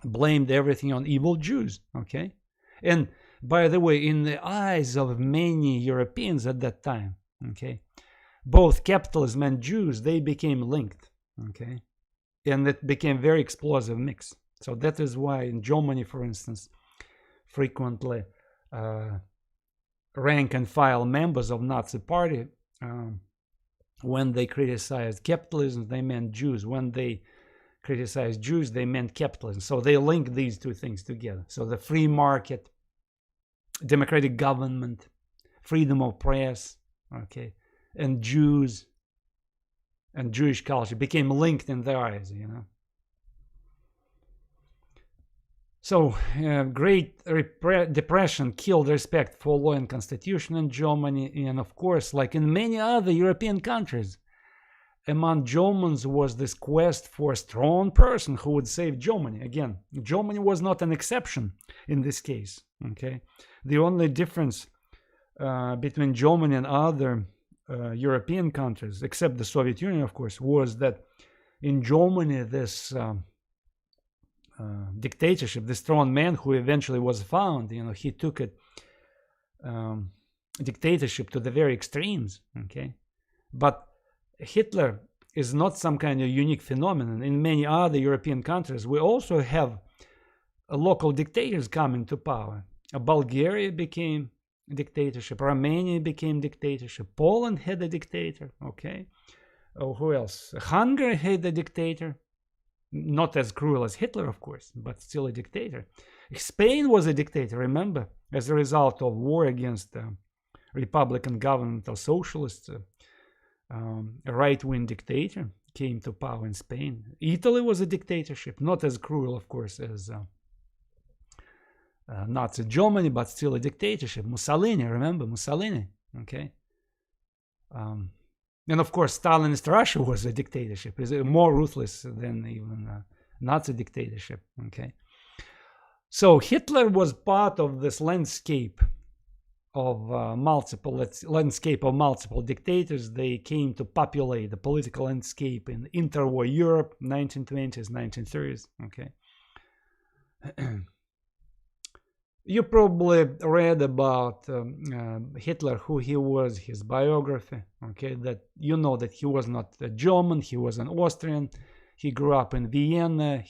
blamed everything on evil Jews, okay? And by the way, in the eyes of many Europeans at that time, okay, both capitalism and Jews, they became linked, okay? And it became very explosive mix. So that is why in Germany, for instance, frequently rank and file members of Nazi party, when they criticized capitalism, they meant Jews. When they criticized Jews, they meant capitalism. So they link these two things together. So the free market, democratic government, freedom of press, okay, and Jews and Jewish culture became linked in their eyes, So Great Depression killed respect for law and constitution in Germany, and of course, like in many other European countries, among Germans was this quest for a strong person who would save Germany. Again, Germany was not an exception in this case, okay? The only difference between Germany and other European countries, except the Soviet Union, of course, was that in Germany, this dictatorship, the strong man who eventually was found, he took it, dictatorship to the very extremes, okay? But Hitler is not some kind of unique phenomenon. In many other European countries, we also have local dictators coming to power. Bulgaria became a dictatorship. Romania became dictatorship. Poland had a dictator, okay? Oh, who else? Hungary had a dictator. Not as cruel as Hitler, of course, but still a dictator. Spain was a dictator, remember? As a result of war against the Republican government of socialists, a right-wing dictator came to power in Spain. Italy was a dictatorship, not as cruel, of course, as Nazi Germany, but still a dictatorship. Mussolini, remember Mussolini? Okay. And of course, Stalinist Russia was a dictatorship. It's more ruthless than even Nazi dictatorship. Okay. So Hitler was part of this landscape of multiple dictators. They came to populate the political landscape in interwar Europe, 1920s, 1930s. Okay. You probably read about Hitler, who he was, his biography. Okay, that that he was not a German, he was an Austrian. He grew up in Vienna.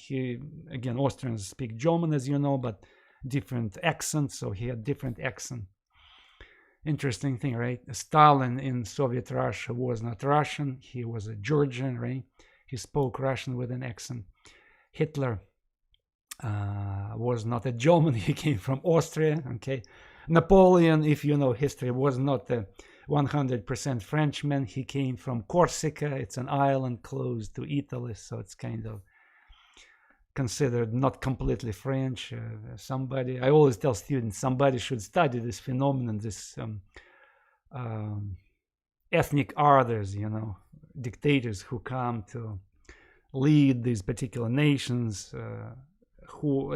Again, Austrians speak German, as you know, but different accents, so he had different accent. Interesting thing, right? Stalin in Soviet Russia was not Russian. He was a Georgian, right? He spoke Russian with an accent. Hitler was not a German. He came from Austria, okay? Napoleon, if you know history, was not a 100% Frenchman. He came from Corsica. It's an island close to Italy, so it's kind of considered not completely French. I always tell students, somebody should study this phenomenon, this ethnic others, dictators who come to lead these particular nations,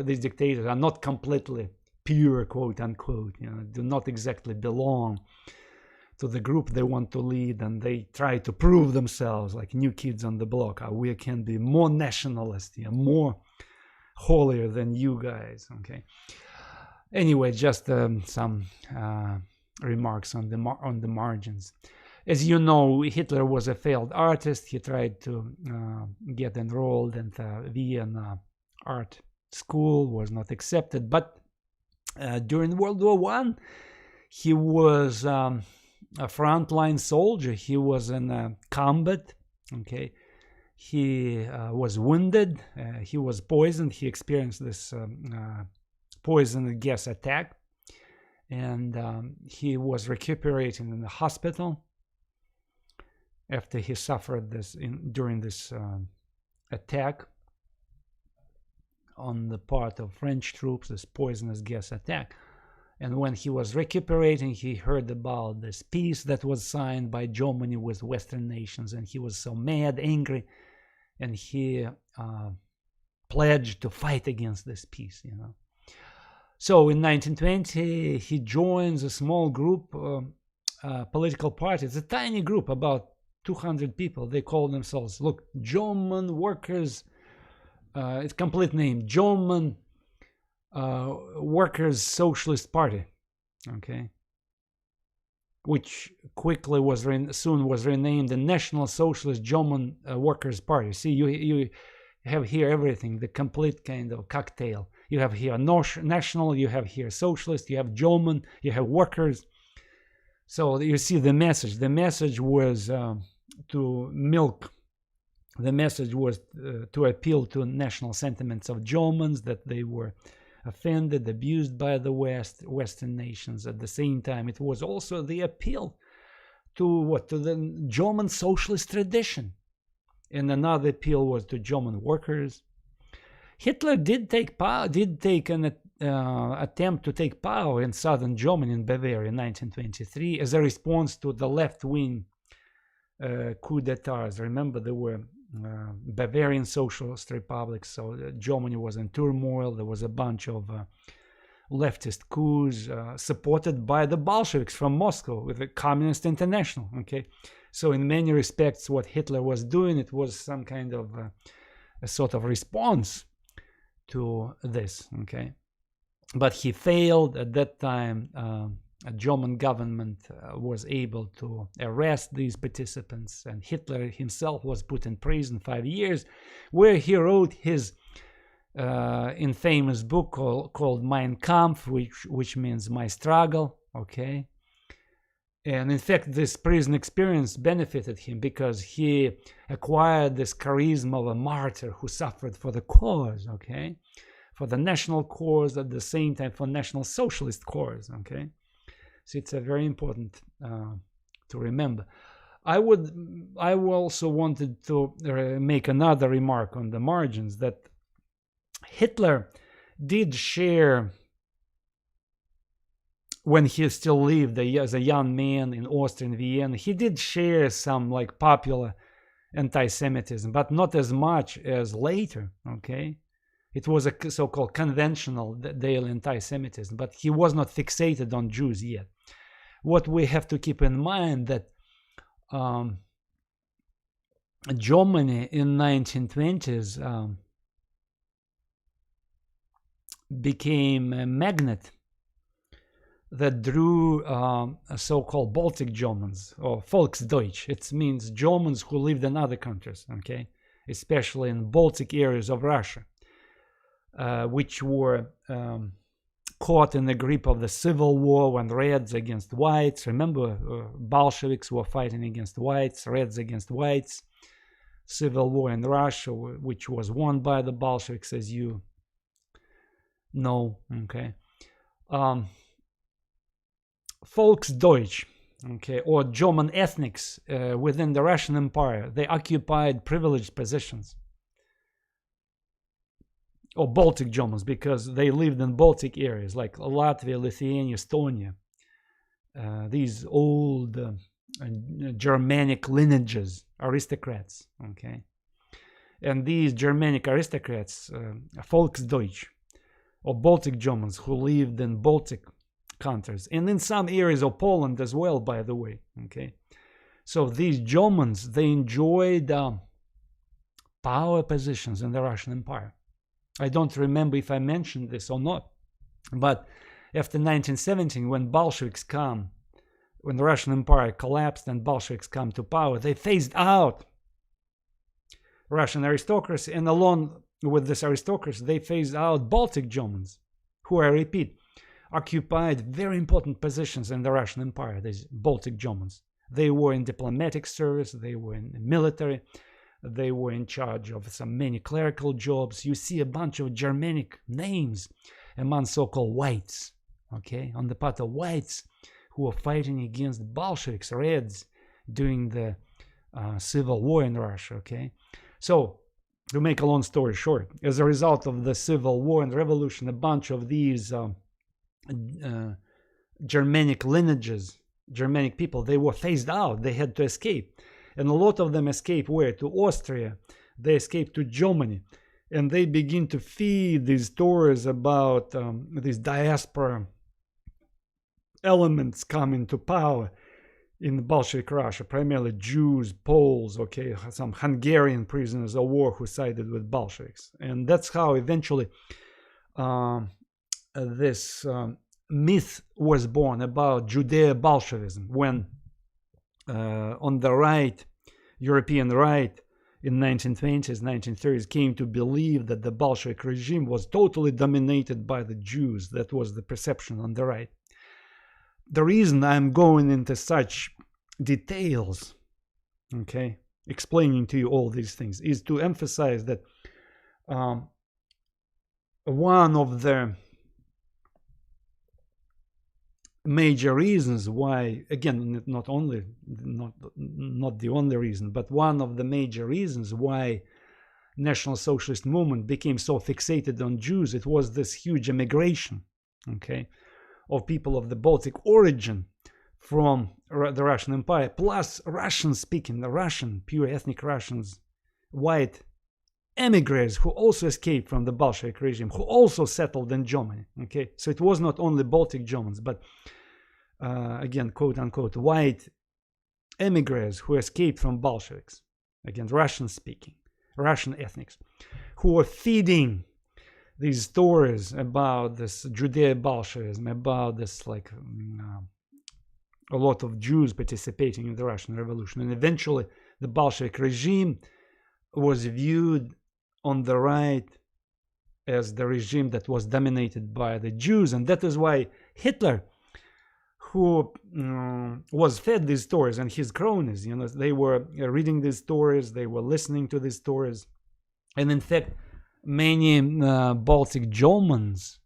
these dictators are not completely pure, quote unquote, do not exactly belong to the group they want to lead, and they try to prove themselves like new kids on the block. We can be more nationalist, more holier than you guys. Okay. Anyway, just some remarks on the margins. As you know, Hitler was a failed artist. He tried to get enrolled in the Vienna art school, was not accepted. But during World War I, he was a frontline soldier. He was in combat. Okay, he was wounded. He was poisoned. He experienced this poison gas attack, and he was recuperating in the hospital after he suffered this during this attack on the part of French troops, this poisonous gas attack. And when he was recuperating, he heard about this peace that was signed by Germany with Western nations, and he was so mad, angry, and he pledged to fight against this peace, you know. So in 1920, he joins a small group, political party. It's a tiny group, about 200 people. They call themselves, look, German Workers, its complete name, German Workers Socialist Party, okay, which quickly soon was renamed the National Socialist German Workers Party. See, you have here everything, the complete kind of cocktail. You have here national, you have here socialist, you have German, you have workers. So you see the message. The message was to milk. The message was to appeal to national sentiments of Germans, that they were offended, abused by the Western nations. At the same time, it was also the appeal to the German socialist tradition. And another appeal was to German workers. Hitler did take an attempt to take power in southern Germany, in Bavaria, in 1923, as a response to the left-wing coup d'etats. Remember, there were Bavarian socialist republics, so Germany was in turmoil. There was a bunch of leftist coups supported by the Bolsheviks from Moscow with the Communist International. Okay, so in many respects, what Hitler was doing, it was some kind of a sort of response to this. Okay, but he failed at that time. A German government was able to arrest these participants, and Hitler himself was put in prison 5 years, where he wrote his infamous book called Mein Kampf, which means my struggle. Okay, and in fact, this prison experience benefited him because he acquired this charisma of a martyr who suffered for the cause. Okay, for the national cause, at the same time for national socialist cause. Okay. So it's a very important to remember. I also wanted to make another remark on the margins, that Hitler did share, when he still lived as a young man in Austrian Vienna, he did share some like popular anti-Semitism, but not as much as later. Okay, it was a so-called conventional daily anti-Semitism, but he was not fixated on Jews yet. What we have to keep in mind that Germany in 1920s became a magnet that drew so-called Baltic Germans, or Volksdeutsch. It means Germans who lived in other countries, okay, especially in Baltic areas of Russia, which were caught in the grip of the civil war when Reds against Whites. Remember, Bolsheviks were fighting against Whites, Reds against Whites. Civil war in Russia, which was won by the Bolsheviks, as you know. Okay, Volksdeutsch, okay, or German ethnics within the Russian Empire, they occupied privileged positions. Or Baltic Germans, because they lived in Baltic areas like Latvia, Lithuania, Estonia. These old Germanic lineages, aristocrats, okay? And these Germanic aristocrats, Volksdeutsch, or Baltic Germans who lived in Baltic countries, and in some areas of Poland as well, by the way, okay? So these Germans, they enjoyed power positions in the Russian Empire. I don't remember if I mentioned this or not, but after 1917, when Bolsheviks come, when the Russian Empire collapsed and Bolsheviks come to power, they phased out Russian aristocracy, and along with this aristocracy, they phased out Baltic Germans, who, I repeat, occupied very important positions in the Russian Empire, these Baltic Germans. They were in diplomatic service, they were in the military, they were in charge of some many clerical jobs. You see a bunch of Germanic names among so-called whites, okay, on the part of whites who were fighting against Bolsheviks, Reds, during the civil war in Russia, okay. So, to make a long story short, as a result of the civil war and revolution, a bunch of these Germanic lineages, Germanic people, they were phased out. They had to escape. And a lot of them escaped where? To Austria. They escaped to Germany. And they begin to feed these stories about these diaspora elements coming to power in Bolshevik Russia, primarily Jews, Poles, okay, some Hungarian prisoners of war who sided with Bolsheviks. And that's how eventually this myth was born about Judeo-Bolshevism, when on the right, European right, in 1920s, 1930s, came to believe that the Bolshevik regime was totally dominated by the Jews. That was the perception on the right. The reason I'm going into such details, okay, explaining to you all these things, is to emphasize that one of the major reasons why, again, not the only reason, but one of the major reasons why National Socialist movement became so fixated on Jews, it was this huge immigration, okay, of people of the Baltic origin from the Russian Empire, plus Russian-speaking, the Russian, pure ethnic Russians, white emigres who also escaped from the Bolshevik regime, who also settled in Germany, okay? So it was not only Baltic Germans, but again, quote-unquote, white emigres who escaped from Bolsheviks, again, Russian-speaking, Russian ethnics, who were feeding these stories about this Judeo-Bolshevism, about this, like, a lot of Jews participating in the Russian Revolution. And eventually, the Bolshevik regime was viewed on the right as the regime that was dominated by the Jews. And that is why Hitler, who was fed these stories, and his cronies, you know, they were reading these stories, they were listening to these stories. And in fact, many Baltic Germans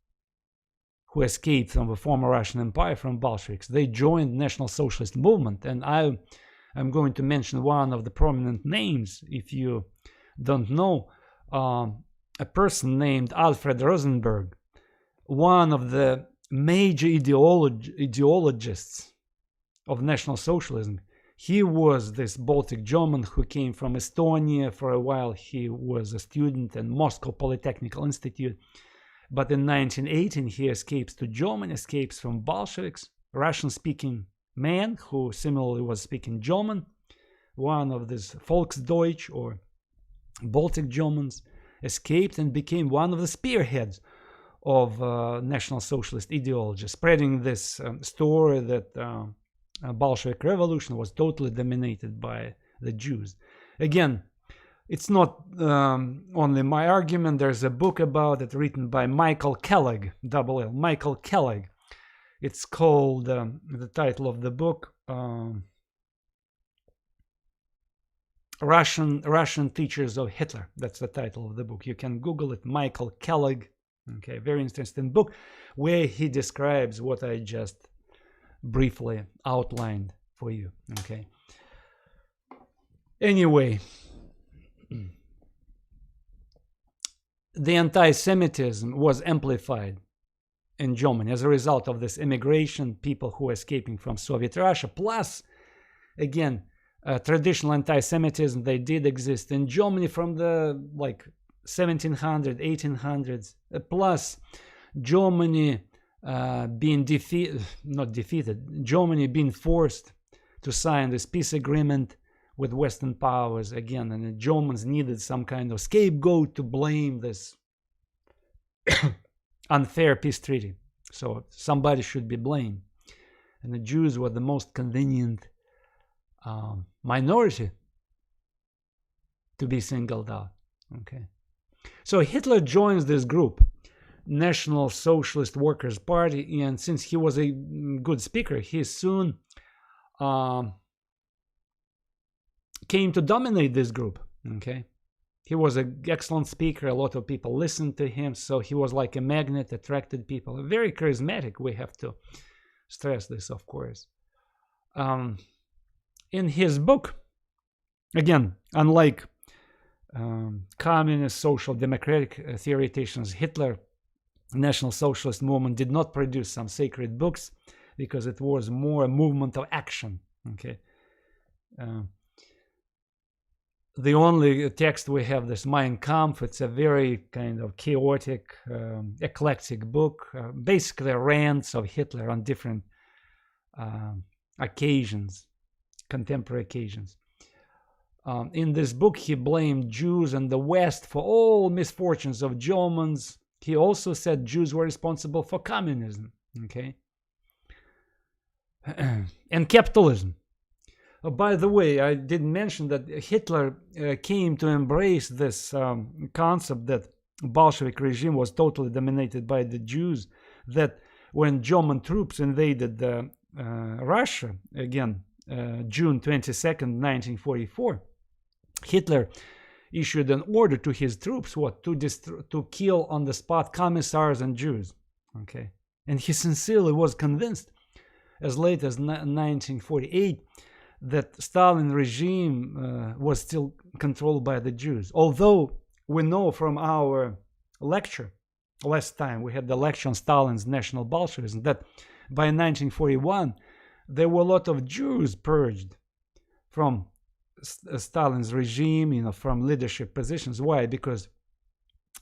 who escaped from the former Russian Empire, from Bolsheviks, they joined National Socialist movement. And I'm going to mention one of the prominent names, if you don't know, a person named Alfred Rosenberg, one of the major ideologists of National Socialism. He was this Baltic German who came from Estonia. For a while, he was a student in Moscow Polytechnical Institute. But in 1918, he escapes to Germany, escapes from Bolsheviks, Russian-speaking man who similarly was speaking German, one of these Volksdeutsch or Baltic Germans, escaped and became one of the spearheads of National Socialist ideology, spreading this story that Bolshevik revolution was totally dominated by the Jews. Again, it's not only my argument. There's a book about it written by Michael Kelleg, double L, Michael Kelleg. It's called, the title of the book, Russian Teachers of Hitler. That's the title of the book. You can Google it, Michael Kelleg. Okay, very interesting book where he describes what I just briefly outlined for you. Okay. Anyway, the anti-Semitism was amplified in Germany as a result of this immigration, people who were escaping from Soviet Russia, plus, again, traditional anti-Semitism, they did exist in Germany from the 1700s, 1800s, plus Germany being Germany being forced to sign this peace agreement with Western powers again, and the Germans needed some kind of scapegoat to blame this unfair peace treaty. So somebody should be blamed, and the Jews were the most convenient minority to be singled out. Okay, so Hitler joins this group, National Socialist Workers' Party, and since he was a good speaker, he soon came to dominate this group. Okay, he was an excellent speaker. A lot of people listened to him, so he was like a magnet, attracted people. Very charismatic. We have to stress this, of course. In his book, again, unlike communist, social, democratic theoreticians, Hitler National Socialist movement did not produce some sacred books because it was more a movement of action. Okay. The only text we have, this Mein Kampf, it's a very kind of chaotic, eclectic book, basically rants of Hitler on different occasions, contemporary occasions. In this book, he blamed Jews and the West for all misfortunes of Germans. He also said Jews were responsible for communism, okay, and capitalism. By the way, I didn't mention that Hitler came to embrace this concept that Bolshevik regime was totally dominated by the Jews, that when German troops invaded Russia, again, June 22nd, 1944, Hitler issued an order to his troops, what, to kill on the spot commissars and Jews, okay? And he sincerely was convinced, as late as 1948, that Stalin regime was still controlled by the Jews. Although we know from our lecture, last time we had the lecture on Stalin's National Bolshevism, that by 1941, there were a lot of Jews purged from Stalin's regime, you know, from leadership positions. Why? Because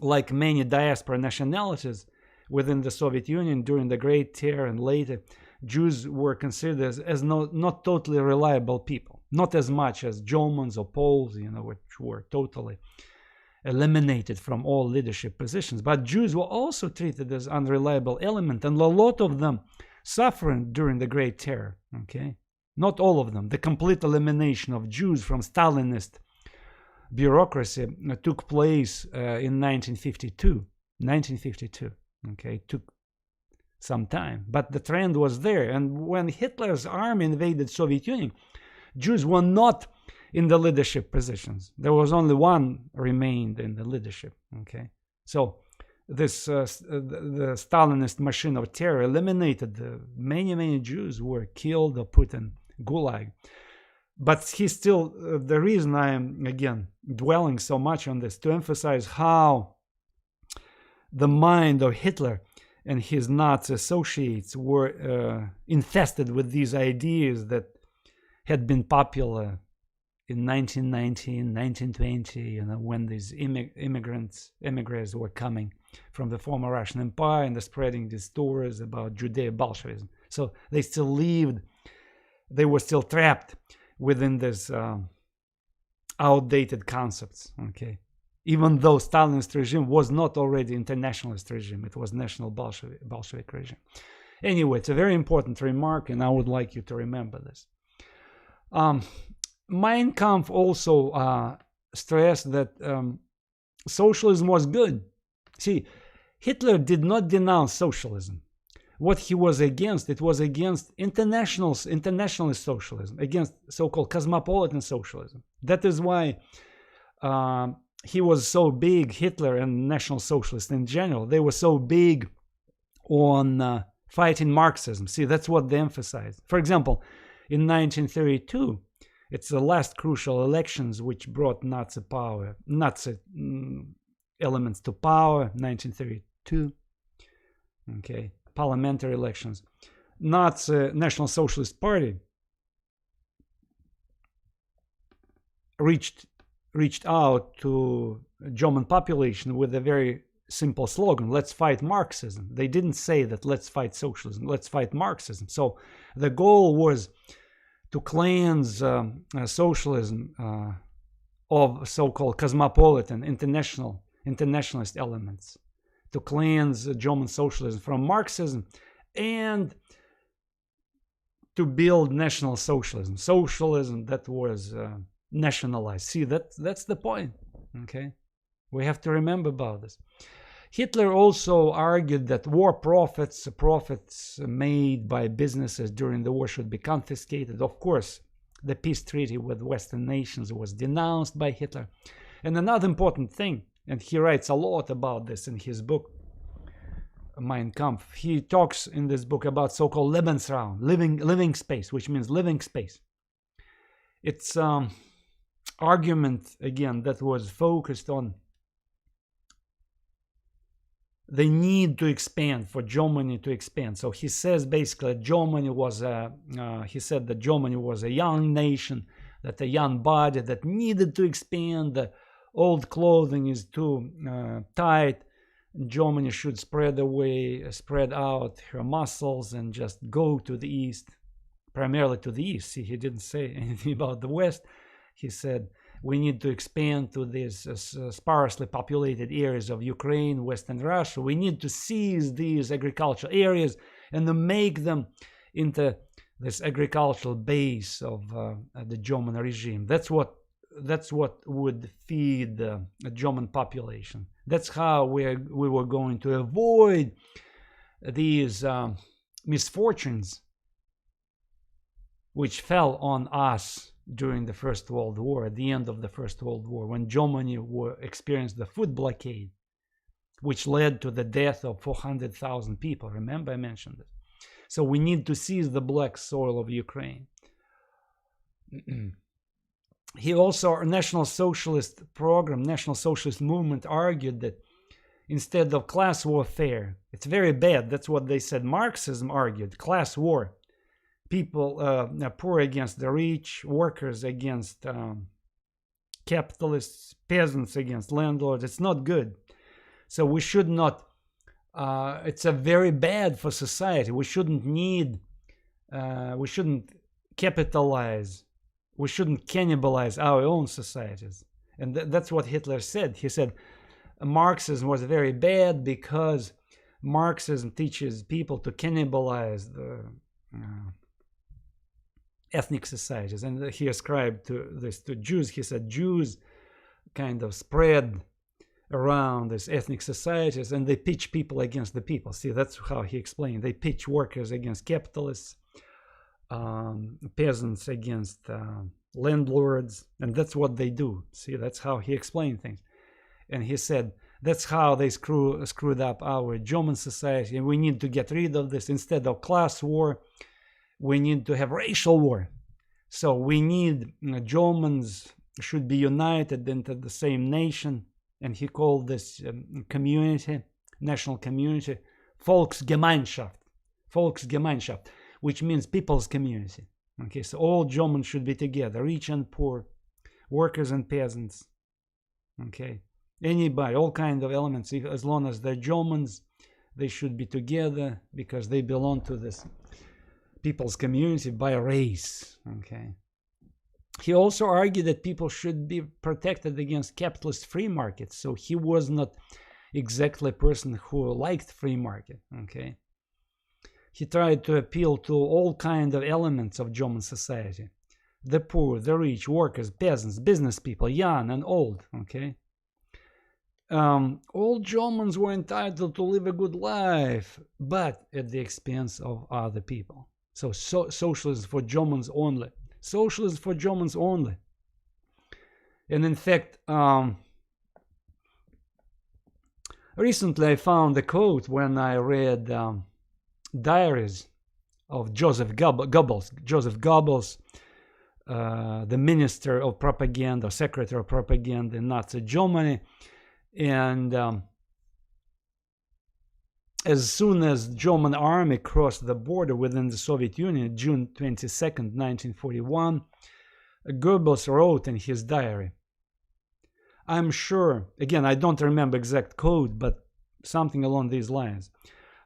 like many diaspora nationalities within the Soviet Union during the Great Terror and later, Jews were considered as not totally reliable people, not as much as Germans or Poles, you know, which were totally eliminated from all leadership positions. But Jews were also treated as unreliable element, and a lot of them suffering during the Great Terror, okay? Not all of them. The complete elimination of Jews from Stalinist bureaucracy took place in 1952. 1952, okay? It took some time, but the trend was there. And when Hitler's army invaded Soviet Union, Jews were not in the leadership positions. There was only one remained in the leadership, okay? So this the Stalinist machine of terror eliminated many Jews who were killed or put in Gulag. But he still, the reason I am again dwelling so much on this, to emphasize how the mind of Hitler and his Nazi associates were infested with these ideas that had been popular in 1919, 1920, you know, when these immigrants were coming from the former Russian Empire and spreading these stories about Judeo-Bolshevism. So they still lived, they were still trapped within this outdated concepts, okay? Even though Stalinist regime was not already internationalist regime, it was national Bolshevik regime. Anyway, it's a very important remark, and I would like you to remember this. Mein Kampf also stressed that socialism was good. See, Hitler did not denounce socialism. What he was against, it was against internationalist socialism, against so-called cosmopolitan socialism. That is why he was so big, Hitler and National Socialists in general, they were so big on fighting Marxism. See, that's what they emphasized. For example, in 1932, it's the last crucial elections which brought Nazi elements to power, 1932, okay, parliamentary elections. National Socialist Party reached out to German population with a very simple slogan: let's fight Marxism. They didn't say that let's fight socialism, let's fight Marxism. So the goal was to cleanse socialism of so-called cosmopolitan internationalist elements, to cleanse German socialism from Marxism, and to build national socialism that was nationalized. See, that's the point, okay? We have to remember about this. Hitler also argued that war profits made by businesses during the war should be confiscated. Of course, the peace treaty with Western nations was denounced by Hitler. And another important thing, and he writes a lot about this in his book, Mein Kampf. He talks in this book about so-called Lebensraum, living space, which means living space. It's argument, again, that was focused on the need to expand, for Germany to expand. So he says basically Germany was he said that Germany was a young nation, that a young body that needed to expand. The old clothing is too tight. Germany should spread out her muscles and just go to the east, primarily to the east. See, he didn't say anything about the west. He said we need to expand to these sparsely populated areas of Ukraine, Western Russia. We need to seize these agricultural areas and to make them into this agricultural base of the German regime. That's what would feed the German population. That's how we were going to avoid these misfortunes which fell on us during the First World War, at the end of the First World War, when Germany experienced the food blockade, which led to the death of 400,000 people. Remember, I mentioned it. So we need to seize the black soil of Ukraine. He also, National Socialist program, National Socialist movement argued that instead of class warfare, it's very bad, that's what they said. Marxism argued, class war. People, poor against the rich, workers against capitalists, peasants against landlords. It's not good. So we should not, it's a very bad for society. We shouldn't we shouldn't capitalize, we shouldn't cannibalize our own societies. And that's what Hitler said. He said Marxism was very bad because Marxism teaches people to cannibalize the ethnic societies, and he ascribed this to Jews. He said Jews kind of spread around these ethnic societies and they pitch people against the people. See, that's how he explained. They pitch workers against capitalists, peasants against landlords, and that's what they do. See, that's how he explained things. And he said that's how they screwed up our German society, and we need to get rid of this. Instead of class war, we need to have racial war. So we need Germans should be united into the same nation. And he called this community, national community, Volksgemeinschaft, which means people's community. Okay, so all Germans should be together, rich and poor, workers and peasants. Okay, anybody, all kinds of elements, as long as they're Germans, they should be together because they belong to this people's community by race. Okay. He also argued that people should be protected against capitalist free markets. So he was not exactly a person who liked free market. Okay. He tried to appeal to all kinds of elements of German society: the poor, the rich, workers, peasants, business people, young and old. Okay. All Germans were entitled to live a good life, but at the expense of other people. So socialism for Germans only. Socialism for Germans only. And in fact, recently I found a quote when I read diaries of Joseph Goebbels. Joseph Goebbels, the minister of propaganda, secretary of propaganda in Nazi Germany. And as soon as the German army crossed the border within the Soviet Union, June 22nd, 1941, Goebbels wrote in his diary, I'm sure, again, I don't remember exact quote, but something along these lines,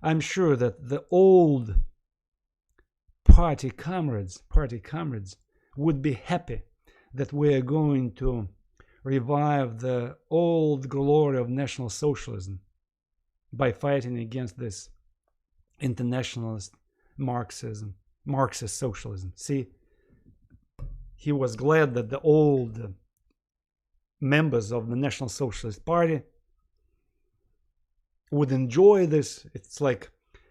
I'm sure that the old party comrades would be happy that we are going to revive the old glory of National Socialism by fighting against this internationalist Marxist socialism. See, he was glad that the old members of the National Socialist Party would enjoy this. It's like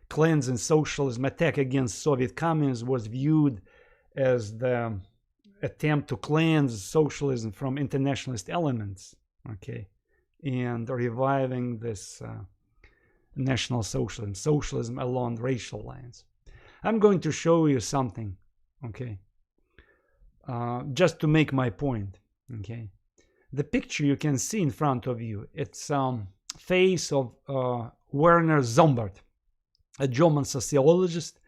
cleansing socialism, attack against Soviet communism was viewed as the attempt to cleanse socialism from internationalist elements, okay, and reviving this national socialism, socialism along racial lines. I'm going to show you something, okay, just to make my point, okay. The picture you can see in front of you, it's face of Werner Sombart, a German sociologist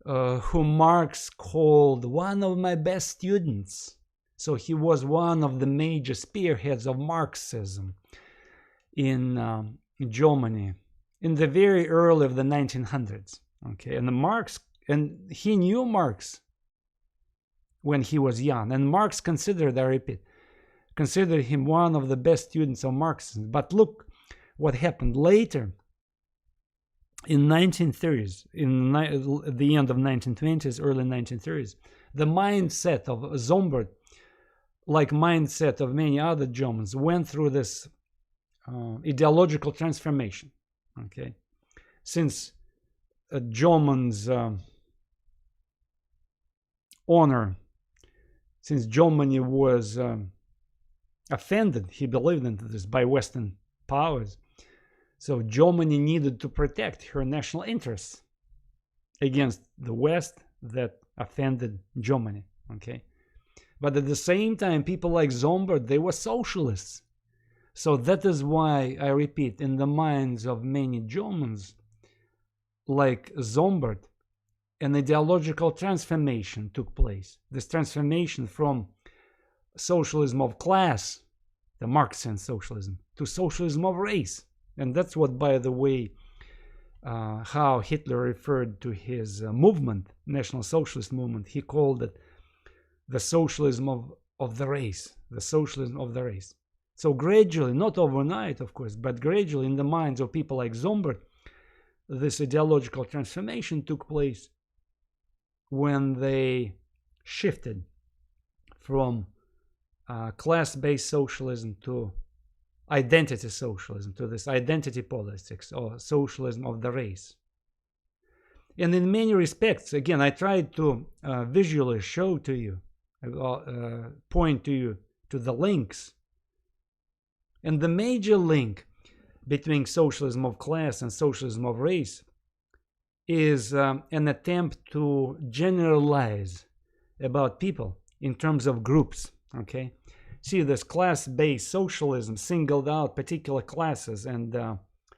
whom Marx called one of my best students. So he was one of the major spearheads of Marxism in Germany in the very early of the 1900s. Okay, and he knew Marx when he was young, and Marx considered, I repeat, considered him one of the best students of Marxism. But look what happened later. In 1930s, at the end of 1920s, early 1930s, the mindset of Sombart, like mindset of many other Germans, went through this ideological transformation. Okay, since Germans' honor, since Germany was offended, he believed in this, by Western powers. So Germany needed to protect her national interests against the West that offended Germany, okay? But at the same time, people like Sombart, they were socialists. So that is why, I repeat, in the minds of many Germans, like Sombart, an ideological transformation took place. This transformation from socialism of class, the Marxian socialism, to socialism of race. And that's what, by the way, how Hitler referred to his movement, National Socialist movement. He called it the socialism of the race, the socialism of the race. So gradually, not overnight, of course, but gradually in the minds of people like Sombart, this ideological transformation took place when they shifted from class-based socialism to identity socialism, to this identity politics or socialism of the race. And in many respects, again, I tried to visually show to you, point to you to the links. And the major link between socialism of class and socialism of race is an attempt to generalize about people in terms of groups, okay? See, this class-based socialism singled out particular classes and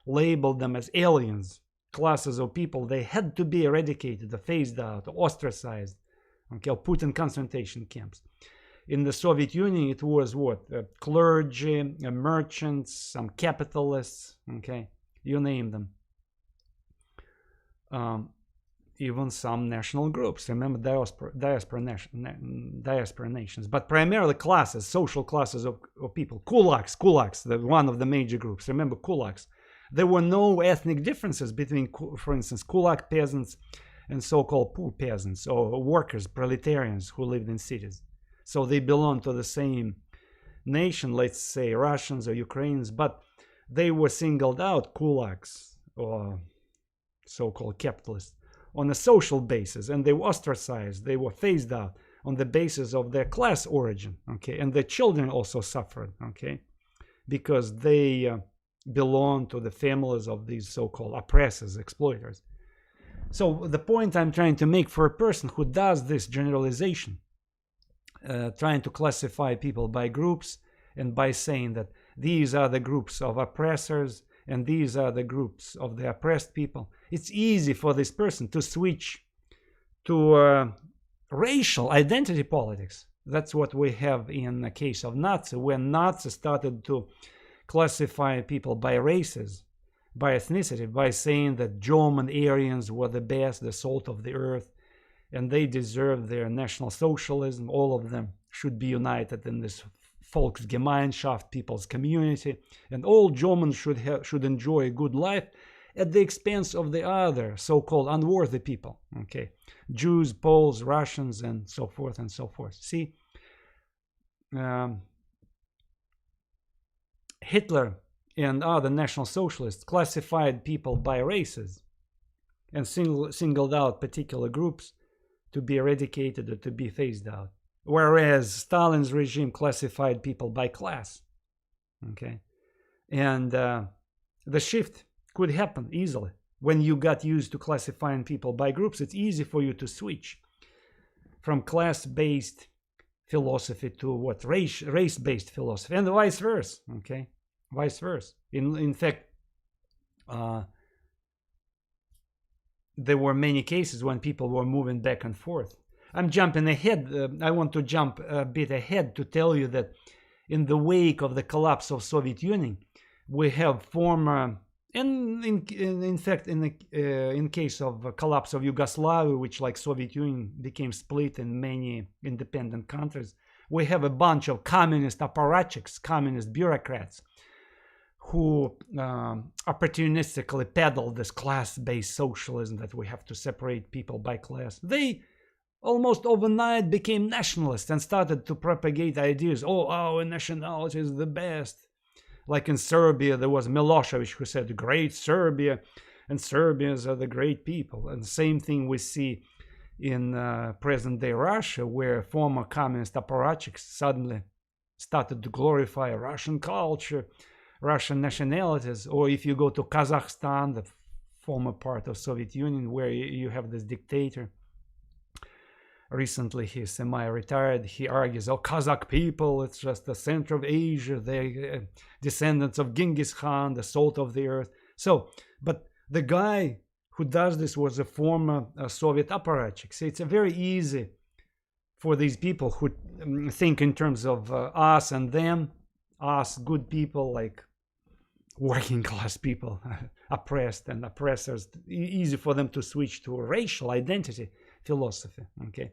labeled them as aliens, classes of people. They had to be eradicated, or phased out, or ostracized, okay, or put in concentration camps. In the Soviet Union, it was what? Clergy, merchants, some capitalists, okay, you name them. Even some national groups, remember, diaspora nations, but primarily classes, social classes of people. Kulaks, one of the major groups. Remember kulaks. There were no ethnic differences between, for instance, kulak peasants and so-called poor peasants or workers, proletarians who lived in cities. So they belonged to the same nation, let's say Russians or Ukrainians, but they were singled out, kulaks or so-called capitalists, on a social basis, and they were ostracized, they were phased out on the basis of their class origin, okay, and their children also suffered, okay, because they belong to the families of these so-called oppressors, exploiters. So the point I'm trying to make for a person who does this generalization, trying to classify people by groups and by saying that these are the groups of oppressors and these are the groups of the oppressed people, it's easy for this person to switch to racial identity politics. That's what we have in the case of Nazi, when Nazis started to classify people by races, by ethnicity, by saying that German Aryans were the best, the salt of the earth, and they deserve their national socialism. All of them should be united in this Volksgemeinschaft, people's community, and all Germans should enjoy a good life at the expense of the other so-called unworthy people, okay, Jews, Poles, Russians, and so forth and so forth. See, Hitler and other National Socialists classified people by races and singled out particular groups to be eradicated or to be phased out. Whereas Stalin's regime classified people by class. Okay. And the shift could happen easily. When you got used to classifying people by groups, it's easy for you to switch from class-based philosophy to what race-based philosophy, and vice versa. Okay, vice versa. In fact, there were many cases when people were moving back and forth. I'm jumping ahead. I want to jump a bit ahead to tell you that in the wake of the collapse of Soviet Union, we have former, and in fact, in case of collapse of Yugoslavia, which like Soviet Union became split in many independent countries, we have a bunch of communist apparatchiks, communist bureaucrats, who opportunistically peddle this class-based socialism that we have to separate people by class. They almost overnight became nationalists and started to propagate ideas. Oh, our nationality is the best. Like in Serbia, there was Milosevic who said, great Serbia, and Serbians are the great people. And the same thing we see in present-day Russia, where former communist apparatchiks suddenly started to glorify Russian culture, Russian nationalities. Or if you go to Kazakhstan, the former part of Soviet Union, where you have this dictator. Recently, he's semi-retired. He argues, oh, Kazakh people, it's just the center of Asia. They're descendants of Genghis Khan, the salt of the earth. So, but the guy who does this was a former Soviet apparatchik. So it's very easy for these people who think in terms of us and them, us good people, like working class people, oppressed and oppressors, easy for them to switch to a racial identity philosophy. Okay,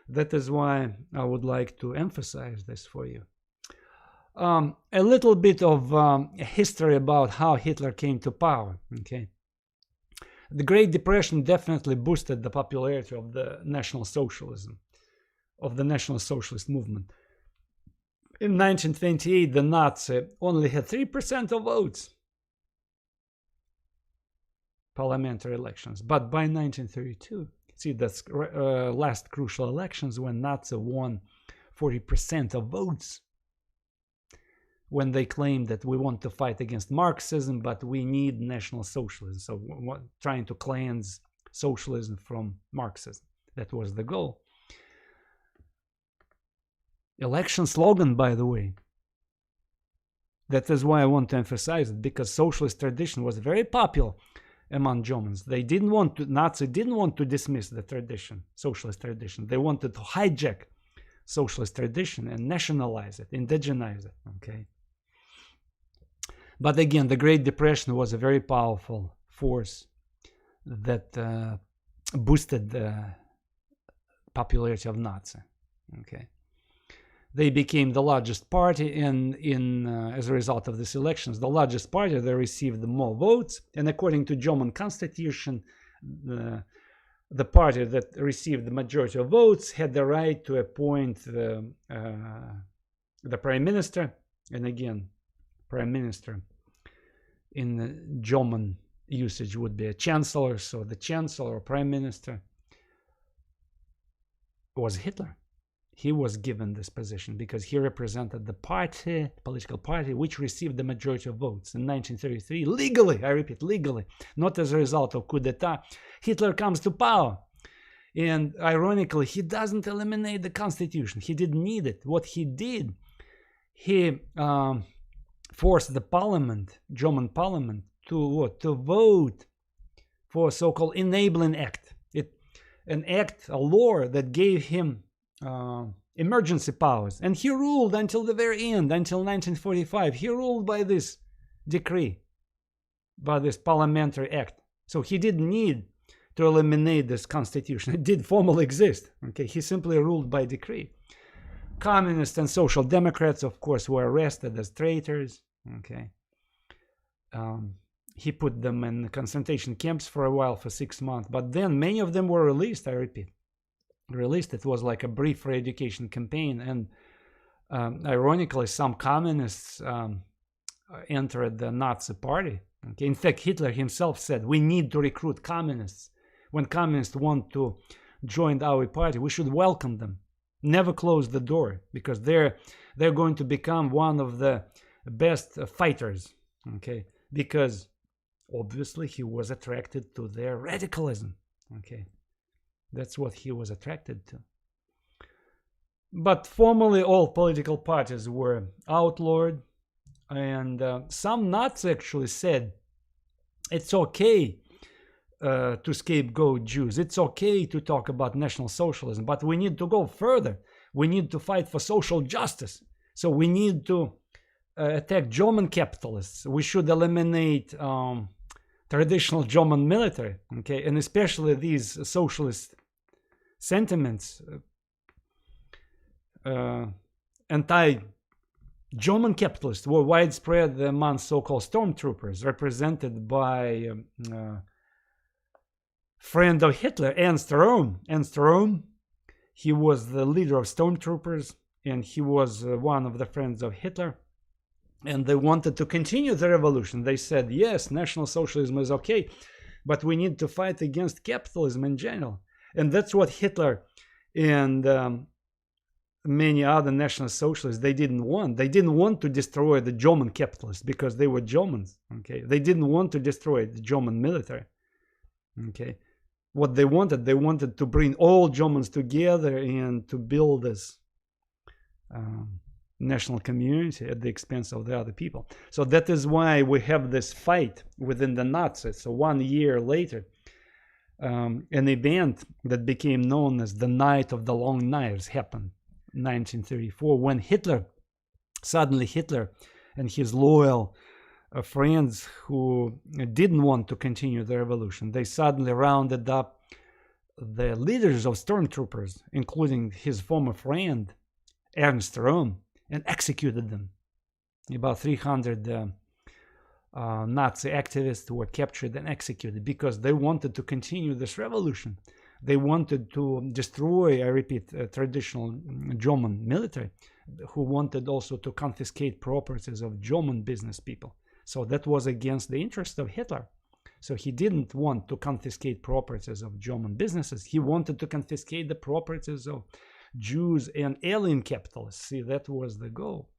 that is why I would like to emphasize this for you. A little bit of history about how Hitler came to power. Okay, the Great Depression definitely boosted the popularity of the National Socialism, of the National Socialist movement. In 1928, the Nazi only had 3% of votes, parliamentary elections, but by 1932. See, that's last crucial elections when Nazi won 40% of votes. When they claimed that we want to fight against Marxism, but we need National Socialism. So trying to cleanse socialism from Marxism. That was the goal. Election slogan, by the way. That is why I want to emphasize it, because socialist tradition was very popular among Germans. They didn't want to, Nazi didn't want to dismiss the tradition, socialist tradition. They wanted to hijack socialist tradition and nationalize it, indigenize it, okay? But again, the Great Depression was a very powerful force that boosted the popularity of Nazi, okay? They became the largest party, and as a result of these elections, the largest party, they received more votes. And according to German constitution, the party that received the majority of votes had the right to appoint the prime minister. And again, prime minister in German usage would be a chancellor. So the chancellor or prime minister was Hitler. He was given this position because he represented the party, political party, which received the majority of votes in 1933. Legally, I repeat, legally, not as a result of coup d'etat. Hitler comes to power. And ironically, he doesn't eliminate the constitution. He didn't need it. What he did, he forced the parliament, German parliament, to vote for a so-called enabling act. An act, a law that gave him emergency powers, and he ruled until the very end, until 1945. He ruled by this decree, by this parliamentary act. So he didn't need to eliminate this constitution. It did formally exist. Okay, he simply ruled by decree. Communists and social democrats, of course, were arrested as traitors. Okay, he put them in concentration camps for a while, for 6 months, but then many of them were released. I repeat, released. It was like a brief re-education campaign, and ironically, some communists entered the Nazi party. Okay? In fact, Hitler himself said, we need to recruit communists. When communists want to join our party, we should welcome them. Never close the door, because they're going to become one of the best fighters. Okay? Because obviously he was attracted to their radicalism. Okay? That's what he was attracted to. But formally, all political parties were outlawed, and some Nazis actually said it's okay to scapegoat Jews. It's okay to talk about National Socialism, but we need to go further. We need to fight for social justice. So we need to attack German capitalists. We should eliminate traditional German military, okay, and especially these socialist sentiments. Anti-German capitalists were widespread among so-called stormtroopers, represented by friend of Hitler, Ernst Röhm. Ernst Röhm, he was the leader of stormtroopers, and he was one of the friends of Hitler. And they wanted to continue the revolution. They said, yes, National Socialism is okay, but we need to fight against capitalism in general. And that's what Hitler and many other National Socialists, they didn't want. They didn't want to destroy the German capitalists because they were Germans. Okay, they didn't want to destroy the German military. Okay, what they wanted to bring all Germans together and to build this national community at the expense of the other people. So that is why we have this fight within the Nazis. So 1 year later, an event that became known as the Night of the Long Knives happened. 1934, when Hitler and his loyal friends who didn't want to continue the revolution, they suddenly rounded up the leaders of stormtroopers, including his former friend Ernst Röhm, and executed them. About 300 Nazi activists were captured and executed because they wanted to continue this revolution. They wanted to destroy, I repeat, traditional German military, who wanted also to confiscate properties of German business people. So that was against the interest of Hitler. So he didn't want to confiscate properties of German businesses. He wanted to confiscate the properties of Jews and alien capitalists. See, that was the goal.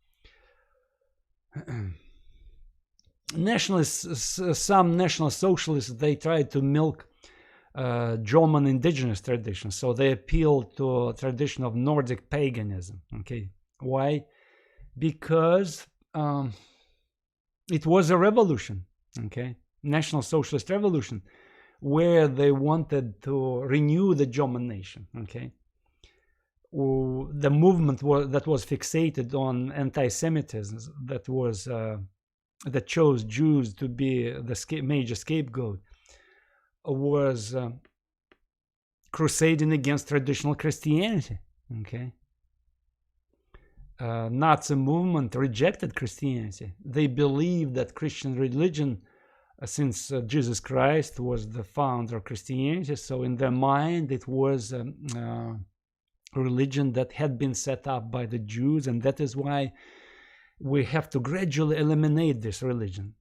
Some National Socialists, they tried to milk German indigenous tradition. So they appealed to a tradition of Nordic paganism. Okay, why? Because it was a revolution. Okay, National Socialist revolution, where they wanted to renew the German nation. Okay, the movement that was fixated on anti-Semitism, that chose Jews to be the major scapegoat, was crusading against traditional Christianity. Okay, Nazi movement rejected Christianity. They believed that Christian religion, since Jesus Christ was the founder of Christianity, so in their mind it was a religion that had been set up by the Jews, and that is why we have to gradually eliminate this religion.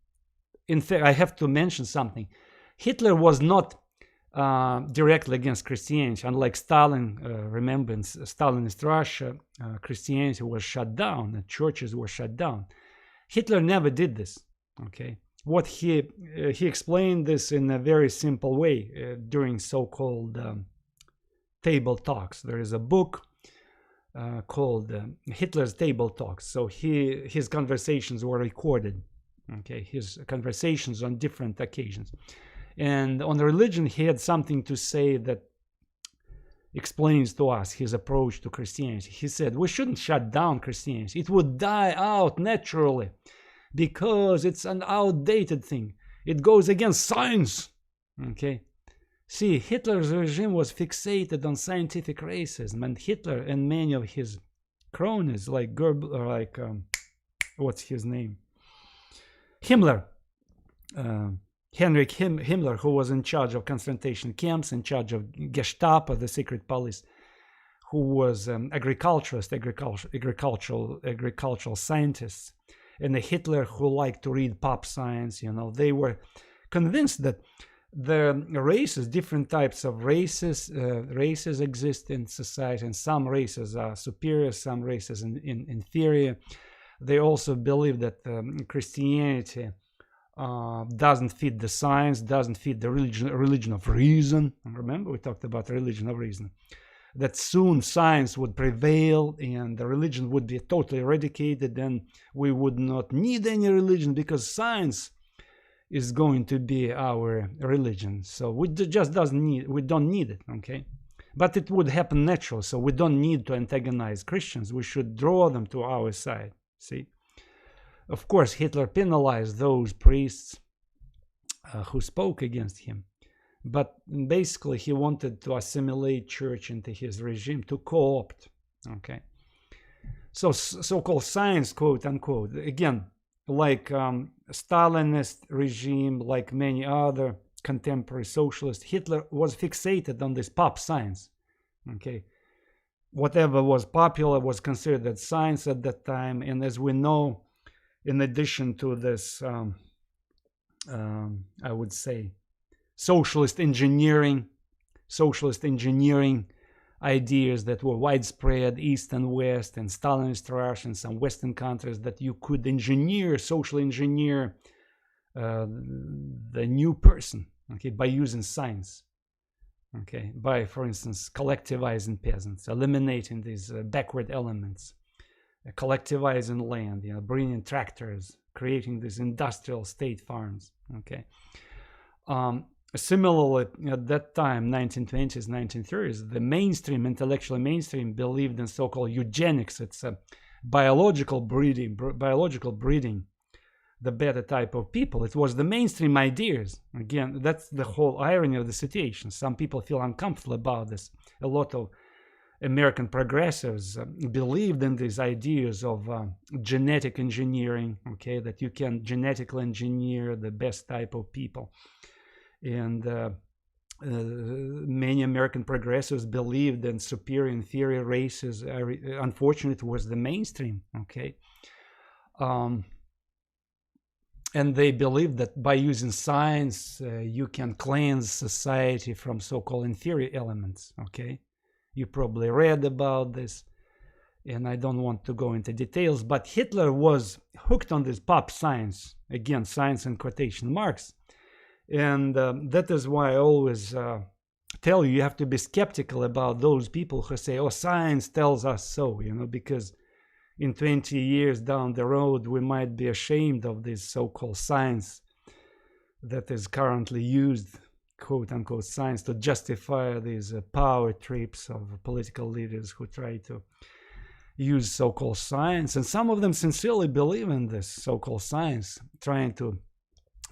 In fact, I have to mention something. Hitler was not directly against Christianity. Unlike Stalin, remember in Stalinist Russia, Christianity was shut down, the churches were shut down. Hitler never did this. Okay, what he explained this in a very simple way during so-called table talks. There is a book called Hitler's Table Talks. So his conversations were recorded. Okay, his conversations on different occasions. And on religion, he had something to say that explains to us his approach to Christianity. He said, we shouldn't shut down Christianity. It would die out naturally because it's an outdated thing. It goes against science. Okay. See, Hitler's regime was fixated on scientific racism, and Hitler and many of his cronies, like what's his name? Himmler. Heinrich Himmler, who was in charge of concentration camps, in charge of Gestapo, the secret police, who was agricultural scientists. and a Hitler who liked to read pop science. They were convinced that the races, different types of races exist in society, and some races are superior, some races inferior. They also believe that Christianity doesn't fit the science, doesn't fit the religion of reason. Remember, we talked about religion of reason. That soon science would prevail and the religion would be totally eradicated, and we would not need any religion because science is going to be our religion. So we don't need it, okay? But it would happen naturally, so we don't need to antagonize Christians. We should draw them to our side, see? Of course, Hitler penalized those priests who spoke against him. But basically, he wanted to assimilate church into his regime, to co-opt, okay? So so-called science, quote unquote, again, like Stalinist regime, like many other contemporary socialists, Hitler was fixated on this pop science, okay? Whatever was popular was considered as science at that time, and as we know, in addition to this, I would say, socialist engineering ideas that were widespread east and west, and Stalinist Russia and some Western countries, that you could socially engineer the new person, okay, by using science, okay, by, for instance, collectivizing peasants, eliminating these backward elements, collectivizing land, bringing tractors, creating these industrial state farms, okay. Similarly, at that time, 1920s, 1930s, the mainstream, intellectual mainstream, believed in so-called eugenics. It's a biological breeding, the better type of people. It was the mainstream ideas. Again, that's the whole irony of the situation. Some people feel uncomfortable about this. A lot of American progressives believed in these ideas of genetic engineering, okay, that you can genetically engineer the best type of people. And many American progressives believed in superior, inferior races. Unfortunately, it was the mainstream, okay? And they believed that by using science, you can cleanse society from so-called inferior elements, okay? You probably read about this, and I don't want to go into details, but Hitler was hooked on this pop science, again, science in quotation marks. And that is why I always tell you have to be skeptical about those people who say, oh, science tells us so, because in 20 years down the road, we might be ashamed of this so-called science that is currently used, quote-unquote science, to justify these power trips of political leaders who try to use so-called science. And some of them sincerely believe in this so-called science, trying to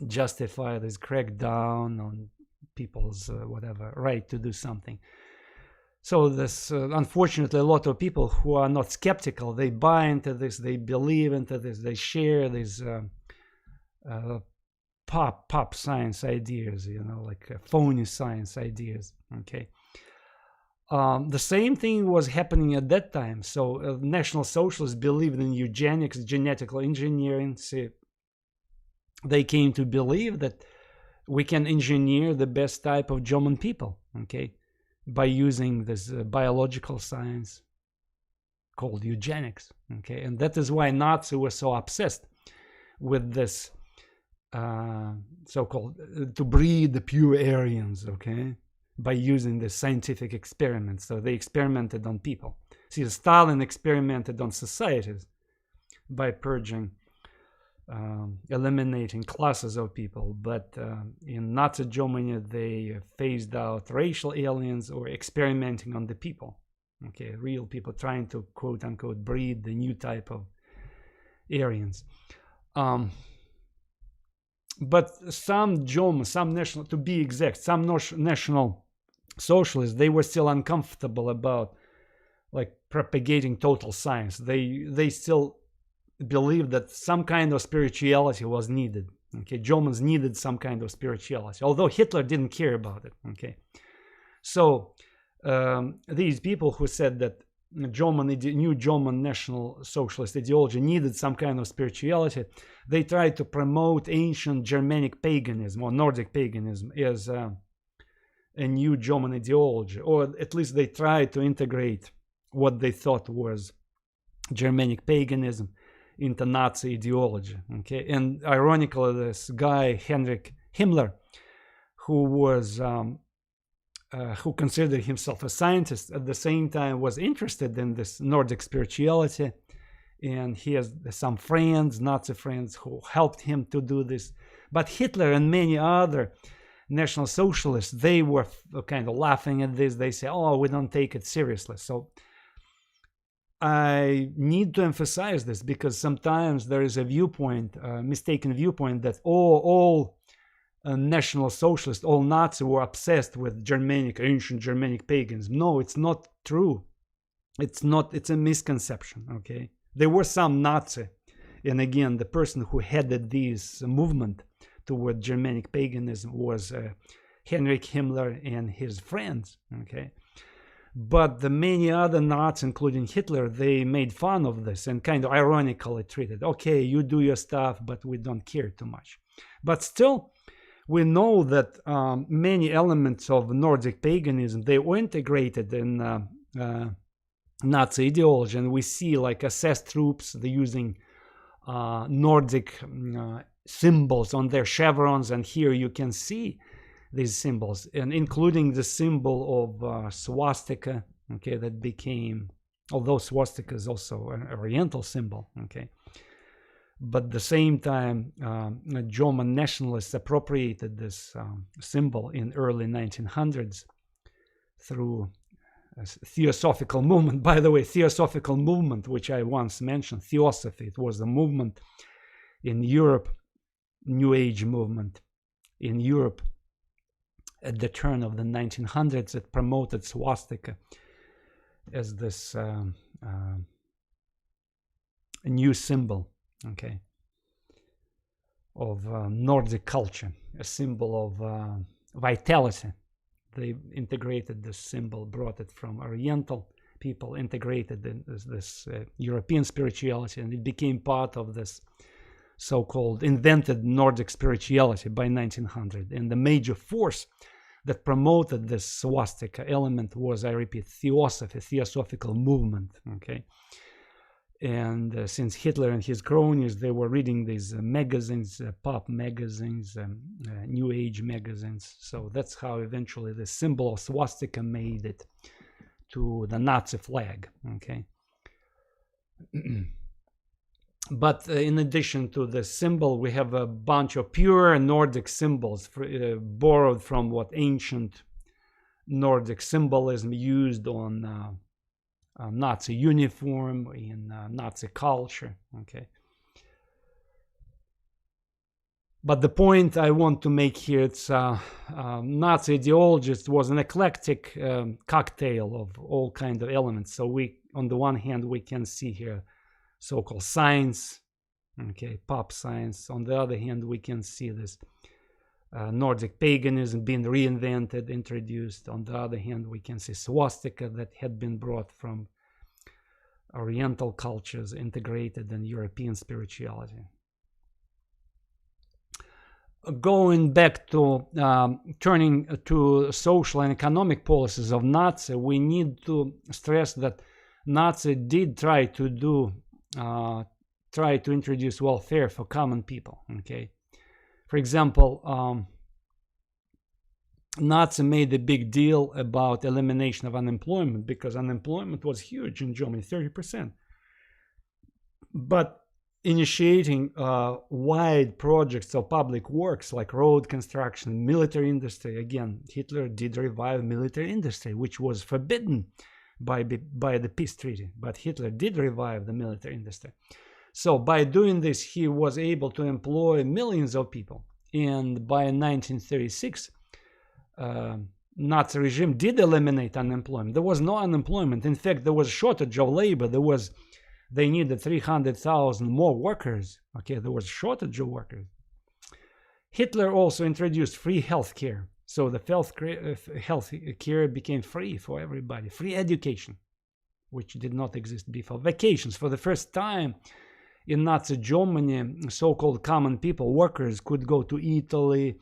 justify this crackdown on people's right to do something. So this, unfortunately, a lot of people who are not skeptical, they buy into this, they believe into this, they share these pop science ideas, like phony science ideas, okay? The same thing was happening at that time. So National Socialists believed in eugenics, genetic engineering. See, they came to believe that we can engineer the best type of German people, okay, by using this biological science called eugenics, okay? And that is why Nazis were so obsessed with this so-called to breed the pure Aryans, okay, by using the scientific experiments. So they experimented on people. See, Stalin experimented on societies by purging, eliminating classes of people, but in Nazi Germany they phased out racial aliens, or experimenting on the people, okay, real people, trying to quote-unquote breed the new type of Aryans. But some German, some national, to be exact, some national socialists, they were still uncomfortable about like propagating total science. They still believed that some kind of spirituality was needed. Okay, Germans needed some kind of spirituality, although Hitler didn't care about it. Okay, so these people who said that new German National Socialist ideology needed some kind of spirituality, they tried to promote ancient Germanic paganism or Nordic paganism as a new German ideology, or at least they tried to integrate what they thought was Germanic paganism into Nazi ideology. Okay, and ironically, this guy Heinrich Himmler, who was who considered himself a scientist, at the same time was interested in this Nordic spirituality, and he has some friends, Nazi friends, who helped him to do this. But Hitler and many other National Socialists, they were kind of laughing at this. They say, oh, we don't take it seriously. So I need to emphasize this, because sometimes there is a viewpoint, a mistaken viewpoint, that all National Socialists, all Nazis were obsessed with ancient Germanic paganism. No, it's not true. It's a misconception, okay? There were some Nazi, and again, the person who headed this movement toward Germanic paganism was Heinrich Himmler and his friends, okay? But the many other Nazis, including Hitler, they made fun of this and kind of ironically treated, okay, you do your stuff, but we don't care too much. But still, we know that many elements of Nordic paganism, they were integrated in Nazi ideology, and we see like SS troops, they're using Nordic symbols on their chevrons, and here you can see these symbols, and including the symbol of swastika, okay, that became, although swastika is also an Oriental symbol, okay, but at the same time, German nationalists appropriated this symbol in early 1900s through a theosophical movement. By the way, theosophical movement, which I once mentioned, theosophy, it was a movement in Europe, New Age movement in Europe at the turn of the 1900s, that promoted swastika as this new symbol, okay, of Nordic culture, a symbol of vitality. They integrated this symbol, brought it from Oriental people, integrated in this European spirituality, and it became part of this so-called invented Nordic spirituality by 1900. And the major force that promoted this swastika element was, I repeat, theosophy, theosophical movement, okay? And since Hitler and his cronies, they were reading these magazines, pop magazines, New Age magazines. So that's how eventually the symbol of swastika made it to the Nazi flag, okay? But in addition to the symbol, we have a bunch of pure Nordic symbols borrowed from what ancient Nordic symbolism used on Nazi uniform, in Nazi culture, okay? But the point I want to make here, it's Nazi ideology was an eclectic cocktail of all kinds of elements. So we, on the one hand, we can see here so-called science, okay, pop science. On the other hand, we can see this Nordic paganism being reinvented, introduced. On the other hand, we can see swastika that had been brought from Oriental cultures, integrated in European spirituality. Going back to turning to social and economic policies of Nazi, we need to stress that Nazi did try to introduce welfare for common people, okay? For example, Nazi made a big deal about elimination of unemployment, because unemployment was huge in Germany, 30%. But initiating wide projects of public works like road construction, military industry, again, Hitler did revive military industry, which was forbidden by the peace treaty, but Hitler did revive the military industry. So by doing this, he was able to employ millions of people. And by 1936, Nazi regime did eliminate unemployment. There was no unemployment. In fact, there was a shortage of labor. They needed 300,000 more workers. Okay, there was a shortage of workers. Hitler also introduced free health care. So the health care became free for everybody, free education. which did not exist before. Vacations. For the first time in Nazi Germany, so-called common people, workers, could go to Italy,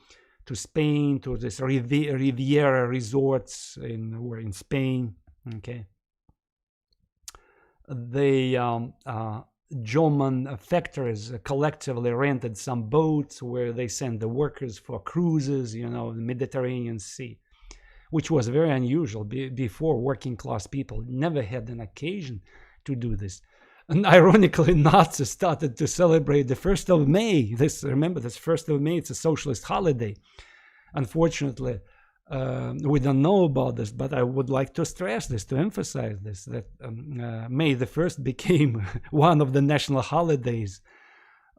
to Spain, to this Riviera resorts in Spain. Okay. The German factories collectively rented some boats where they sent the workers for cruises, the Mediterranean Sea, which was very unusual. Before, working class people never had an occasion to do this. And ironically, Nazis started to celebrate the 1st of May. Remember, this 1st of May, it's a socialist holiday. Unfortunately, we don't know about this, but I would like to stress this, to emphasize this, that May the 1st became one of the national holidays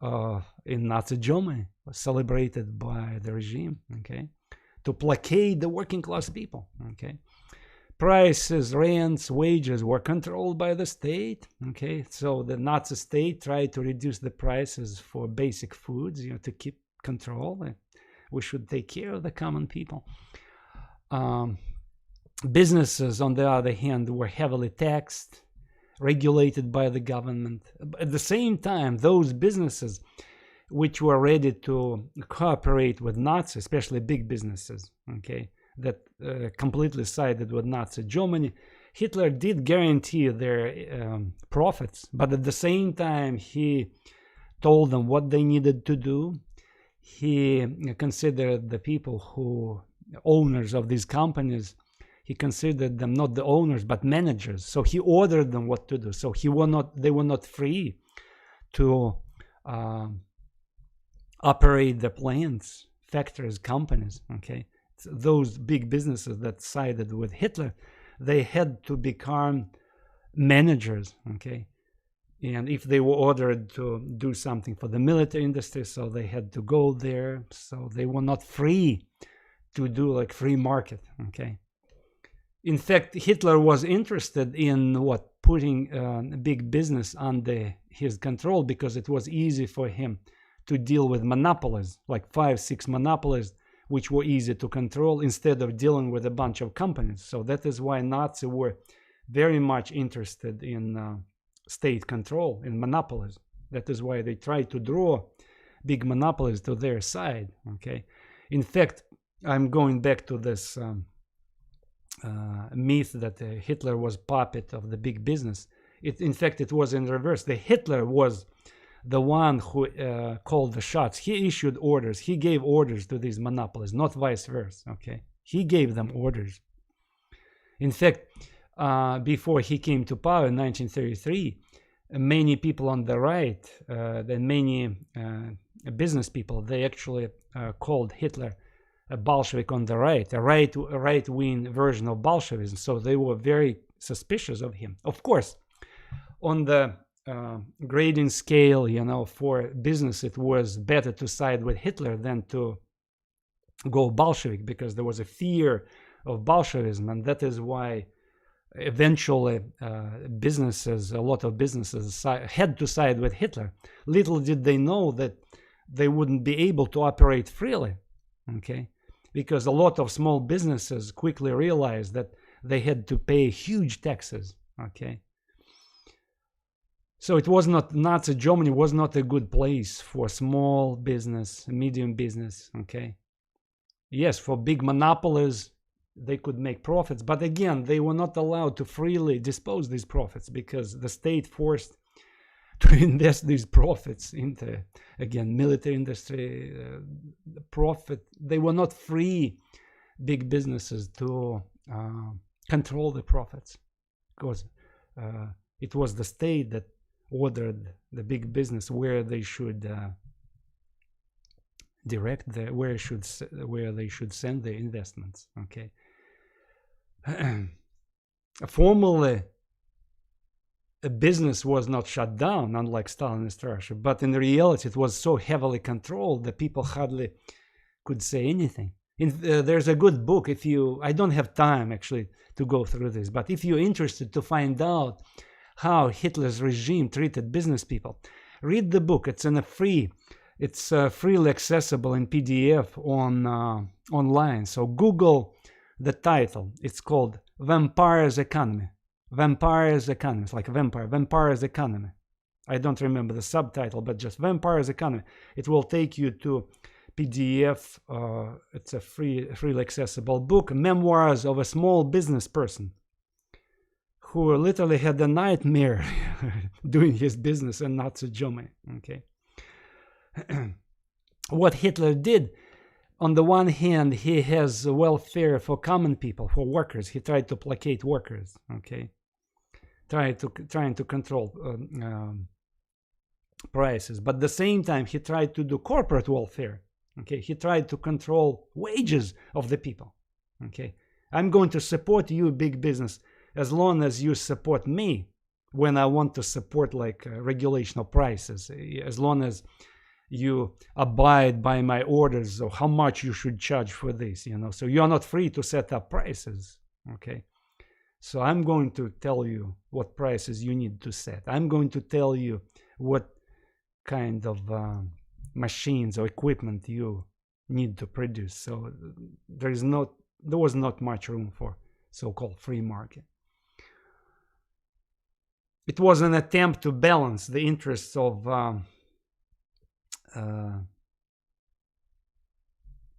in Nazi Germany, celebrated by the regime, okay, to placate the working class people, okay. Prices, rents, wages were controlled by the state, okay, so the Nazi state tried to reduce the prices for basic foods, to keep control. We should take care of the common people. Businesses, on the other hand, were heavily taxed, regulated by the government. At the same time, those businesses which were ready to cooperate with Nazis, especially big businesses, okay, that completely sided with Nazi Germany, Hitler did guarantee their profits, but at the same time, he told them what they needed to do. He considered the people who owners of these companies, he considered them not the owners but managers. So he ordered them what to do. So they were not free to operate the plants, factories, companies. Okay, so those big businesses that sided with Hitler, they had to become managers. Okay, and if they were ordered to do something for the military industry, so they had to go there. So they were not free to do like free market. Okay. In fact, Hitler was interested in putting big business under his control, because it was easy for him to deal with monopolies, like 5-6 monopolies, which were easy to control, instead of dealing with a bunch of companies. So that is why Nazis were very much interested in state control, in monopolies. That is why they tried to draw big monopolies to their side. Okay. In fact, I'm going back to this myth that Hitler was puppet of the big business. In fact, it was in reverse. The Hitler was the one who called the shots. He issued orders. He gave orders to these monopolies, not vice versa. Okay, he gave them orders. In fact, before he came to power in 1933, many people on the right, many business people, they actually called Hitler a Bolshevik on the right, a right-wing version of Bolshevism. So they were very suspicious of him. Of course, on the grading scale, for business, it was better to side with Hitler than to go Bolshevik, because there was a fear of Bolshevism, and that is why eventually a lot of businesses had to side with Hitler. Little did they know that they wouldn't be able to operate freely, okay? Because a lot of small businesses quickly realized that they had to pay huge taxes, okay? So it was not, Nazi Germany was not a good place for small business, medium business, okay? Yes, for big monopolies, they could make profits, but again, they were not allowed to freely dispose these profits, because the state forced to invest these profits into, again, military industry, profit. They were not free, big businesses, to control the profits, because it was the state that ordered the big business where they should where they should send their investments. Okay. Formally, a business was not shut down, unlike Stalinist Russia, but in reality, it was so heavily controlled that people hardly could say anything. There's a good book. I don't have time actually to go through this, but if you're interested to find out how Hitler's regime treated business people, read the book. It's freely accessible in PDF online. So Google the title. It's called Vampire's Economy. Vampire's Economy. It's like a Vampire's Economy. I don't remember the subtitle, but just Vampire's Economy. It will take you to PDF. It's a freely accessible book. Memoirs of a small business person who literally had a nightmare doing his business in Nazi Germany. Okay. What Hitler did, on the one hand, he has welfare for common people, for workers. He tried to placate workers. Okay. Trying to control prices, but at the same time he tried to do corporate welfare. Okay, he tried to control wages of the people. Okay, I'm going to support you, big business, as long as you support me when I want to support like regulation of prices, as long as you abide by my orders of how much you should charge for this, you know. So you're not free to set up prices. Okay. So I'm going to tell you what prices you need to set. I'm going to tell you what kind of machines or equipment you need to produce. So there was not much room for so-called free market. It was an attempt to balance the interests of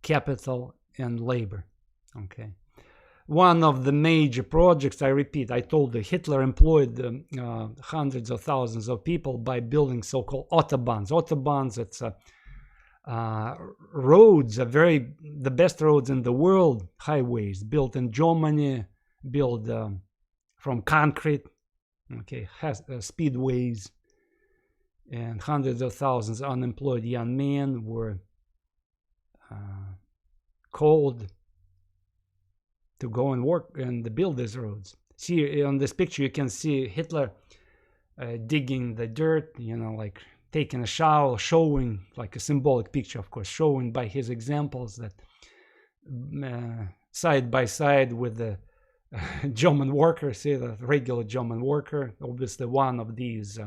capital and labor. Okay. One of the major projects, I repeat, I told you, Hitler employed hundreds of thousands of people by building so-called autobahns. Autobahns, it's roads, the best roads in the world, highways built in Germany, built from concrete, okay, speedways, and hundreds of thousands of unemployed young men were called to go and work and build these roads. See, on this picture you can see Hitler digging the dirt, you know, like taking a shower, showing, like a symbolic picture, of course, showing by his examples that side by side with the German worker, see, the regular German worker, obviously one of these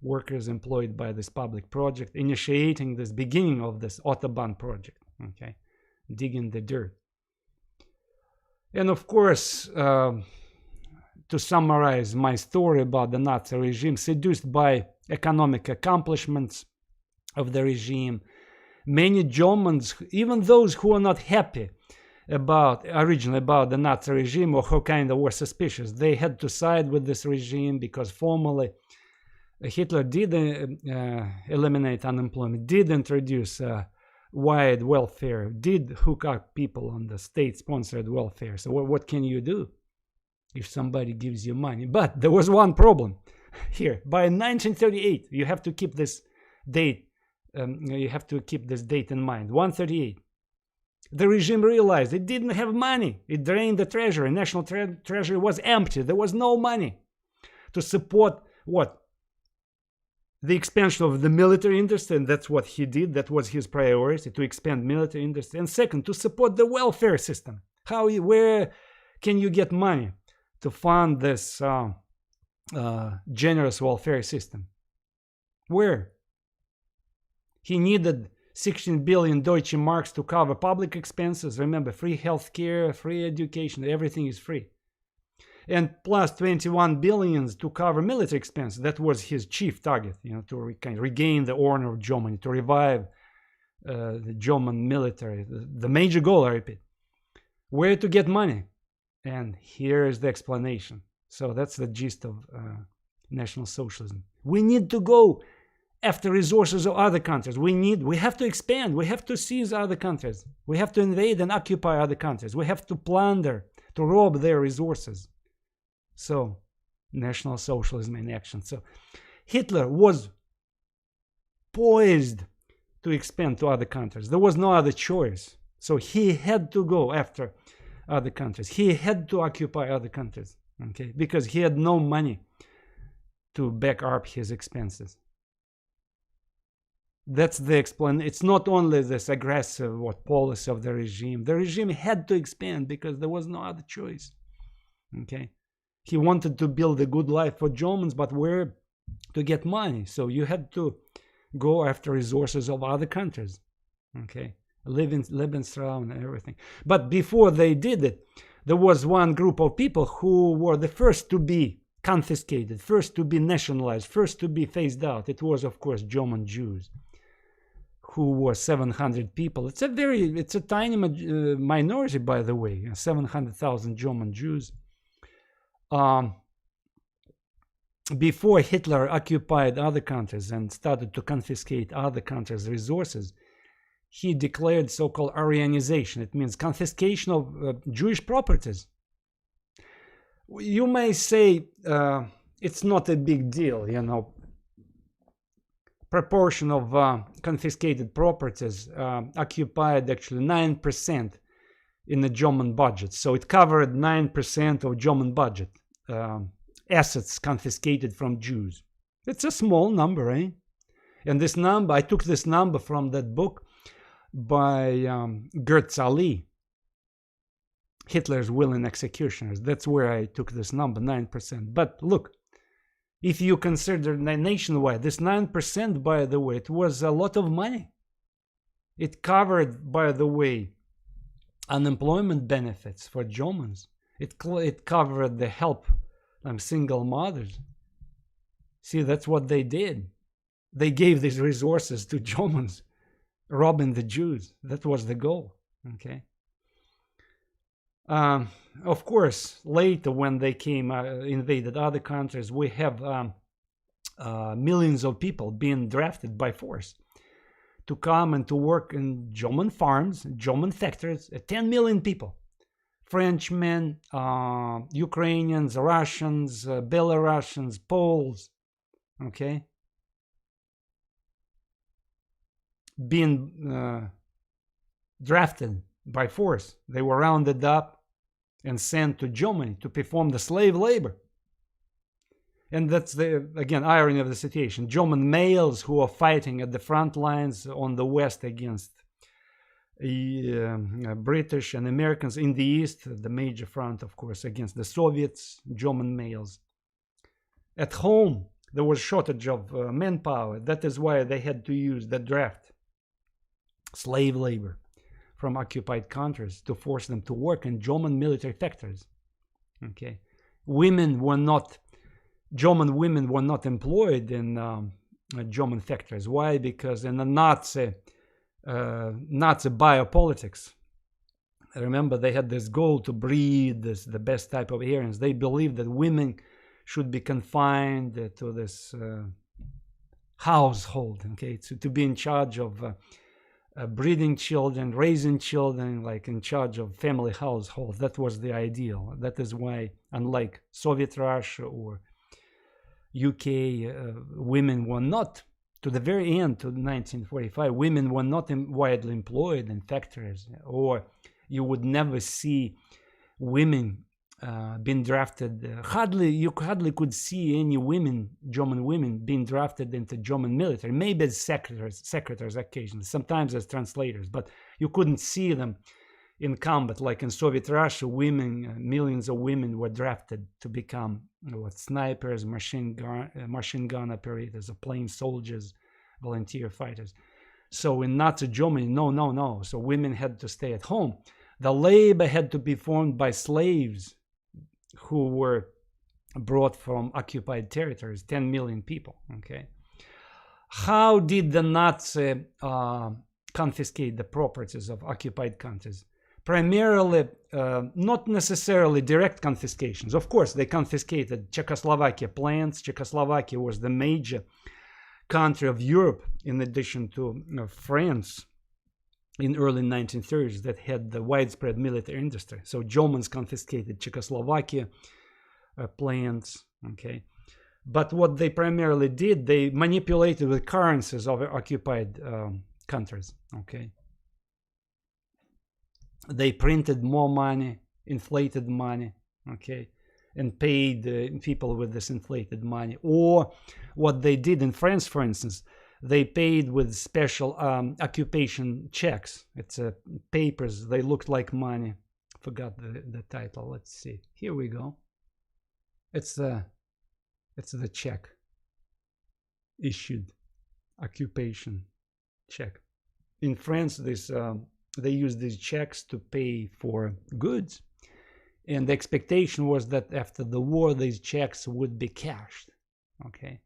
workers employed by this public project, initiating this beginning of this Autobahn project, okay, digging the dirt. And of course, to summarize my story about the Nazi regime, seduced by economic accomplishments of the regime, many Germans, even those who are not happy originally about the Nazi regime or who kind of were suspicious, they had to side with this regime because formally Hitler did eliminate unemployment, did introduce wide welfare, did hook up people on the state-sponsored welfare. So what can you do if somebody gives you money? But there was one problem here. By 1938, you have to keep this date. You have to keep this date in mind. 138. The regime realized it didn't have money. It drained the treasury. National treasury was empty. There was no money to support what? The expansion of the military industry, and that's what he did. That was his priority, to expand military industry. And second, to support the welfare system. Where can you get money to fund this generous welfare system? Where? He needed 16 billion Deutsche Marks to cover public expenses. Remember, free healthcare, free education, everything is free. And plus 21 billions to cover military expenses. That was his chief target, you know, to regain the honor of Germany, to revive the German military. The major goal, I repeat. Where to get money? And here is the explanation. So that's the gist of National Socialism. We need to go after resources of other countries. We have to expand. We have to seize other countries. We have to invade and occupy other countries. We have to plunder, to rob their resources. So, National Socialism in action. So, Hitler was poised to expand to other countries. There was no other choice. So, he had to go after other countries. He had to occupy other countries, okay, because he had no money to back up his expenses. That's the explanation. It's not only this aggressive policy of the regime. The regime had to expand because there was no other choice, okay. He wanted to build a good life for Germans, but where to get money? So you had to go after resources of other countries, okay? Lebensraum and everything. But before they did it, there was one group of people who were the first to be confiscated, first to be nationalized, first to be phased out. It was, of course, German Jews, who were 700 people. It's a tiny minority, by the way, 700,000 German Jews. Before Hitler occupied other countries and started to confiscate other countries' resources, he declared so-called Aryanization. It means confiscation of Jewish properties. You may say it's not a big deal, you know. Proportion of confiscated properties occupied actually 9% in the German budget. So it covered 9% of German budget, assets confiscated from Jews. It's a small number, eh? And this number, I took this number from that book by Gertz Ali, Hitler's Willing Executioners. That's where I took this number, 9%. But look, if you consider nationwide, this 9%, by the way, it was a lot of money. It covered, by the way, unemployment benefits for Germans. It covered the help single mothers. See, that's what they did. They gave these resources to Germans, robbing the Jews. That was the goal. Okay. Of course, later when they came, invaded other countries, we have millions of people being drafted by force to come and to work in German farms, German factories, 10 million people. Frenchmen, Ukrainians, Russians, Belarusians, Poles, okay? Being drafted by force. They were rounded up and sent to Germany to perform the slave labor. And that's the, again, irony of the situation. German males who are fighting at the front lines on the west against British and Americans, in the east, the major front, of course, against the Soviets, German males. At home, there was shortage of manpower. That is why they had to use the draft, slave labor from occupied countries to force them to work in German military factories. Okay, women were not, German women were not employed in German factories. Why? Because in the Nazi biopolitics, remember, they had this goal to breed the best type of Aryans. They believed that women should be confined to this household, okay, to be in charge of breeding children, raising children, like in charge of family households. That was the ideal. That is why, unlike Soviet Russia or UK, women were not, to the very end, to 1945, women were not widely employed in factories, or you would never see women being drafted. You hardly could see any women, German women, being drafted into German military. Maybe as secretaries occasionally, sometimes as translators, but you couldn't see them in combat. Like in Soviet Russia, women, millions of women were drafted to become snipers, machine gun operators, plain soldiers, volunteer fighters. So in Nazi Germany, no. So women had to stay at home. The labor had to be formed by slaves who were brought from occupied territories, 10 million people, okay? How did the Nazi confiscate the properties of occupied countries? Primarily, not necessarily direct confiscations. Of course, they confiscated Czechoslovakia plants. Czechoslovakia was the major country of Europe, in addition to France, in early 1930s, that had the widespread military industry. So Germans confiscated Czechoslovakia plants, okay? But what they primarily did, they manipulated the currencies of occupied countries, okay? They printed more money, inflated money, okay? And paid people with this inflated money. Or what they did in France, for instance, they paid with special occupation checks. It's papers. They looked like money. Forgot the title. Let's see. Here we go. It's the check. Issued occupation check. In France, they use these checks to pay for goods. And the expectation was that after the war, these checks would be cashed. Okay.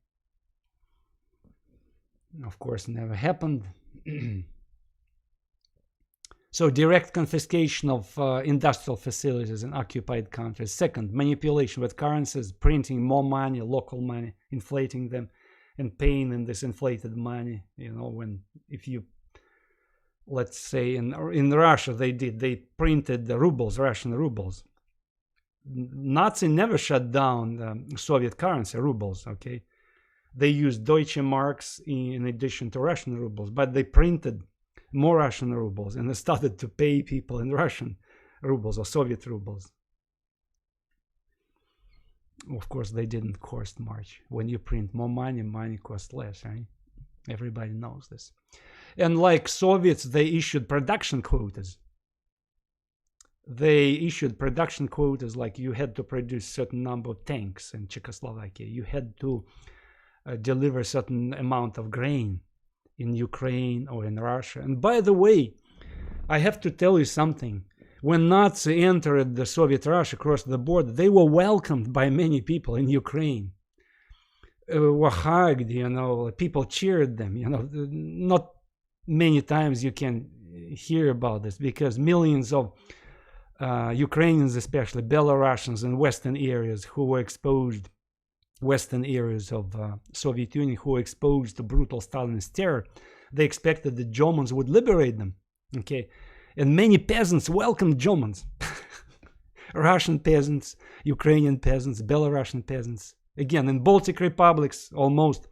Of course, never happened. So direct confiscation of industrial facilities in occupied countries. Second, manipulation with currencies, printing more money, local money, inflating them, and paying in this inflated money. You know, if you, let's say in Russia, they printed the rubles, Russian rubles. Nazi never shut down Soviet currency, rubles, okay? They used Deutsche Marks in addition to Russian rubles, but they printed more Russian rubles and they started to pay people in Russian rubles or Soviet rubles. Of course, they didn't cost much. When you print more money, money costs less, right? Everybody knows this. And like Soviets, they issued production quotas. They issued production quotas, like you had to produce certain number of tanks in Czechoslovakia. You had to deliver a certain amount of grain in Ukraine or in Russia. And by the way, I have to tell you something. When Nazis entered the Soviet Russia across the border, they were welcomed by many people in Ukraine. Were hugged, you know, people cheered them, you know. Not many times you can hear about this, because millions of Ukrainians, especially Belarusians in Western areas who were exposed, Western areas of Soviet Union who were exposed to brutal Stalinist terror, they expected the Germans would liberate them, okay? And many peasants welcomed Germans. Russian peasants, Ukrainian peasants, Belarusian peasants. Again, in Baltic republics, almost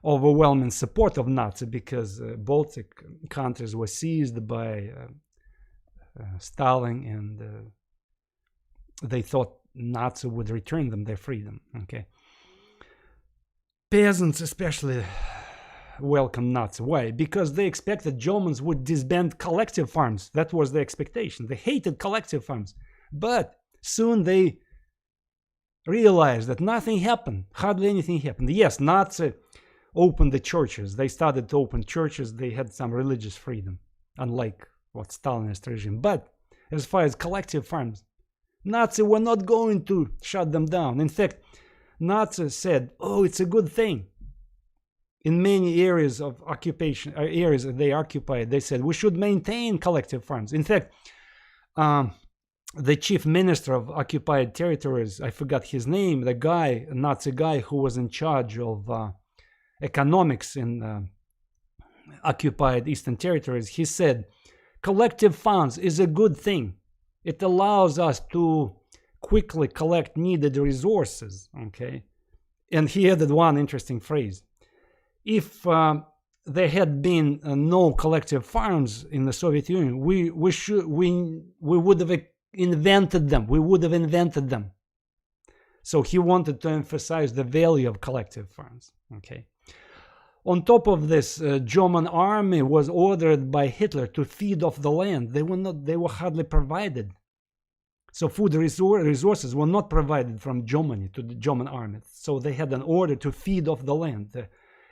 overwhelming support of Nazi, because Baltic countries were seized by Stalin, and they thought Nazi would return them their freedom, okay? Peasants especially welcomed Nazi. Why? Because they expected Germans would disband collective farms. That was the expectation. They hated collective farms. But soon they realized that nothing happened. Hardly anything happened. Yes, Nazi opened the churches. They started to open churches. They had some religious freedom, unlike what Stalinist regime. But as far as collective farms, Nazis were not going to shut them down. In fact, Nazis said, oh, it's a good thing. In many areas of occupation, areas that they occupied, they said we should maintain collective farms. In fact, the chief minister of occupied territories, I forgot his name, the guy, a Nazi guy who was in charge of economics in occupied eastern territories, he said, collective funds is a good thing. It allows us to quickly collect needed resources, okay? And he added one interesting phrase. If there had been no collective farms in the Soviet Union, we would have invented them. We would have invented them. So he wanted to emphasize the value of collective farms, okay? On top of this, German army was ordered by Hitler to feed off the land. They were hardly provided. So food resources were not provided from Germany to the German army. So they had an order to feed off the land. The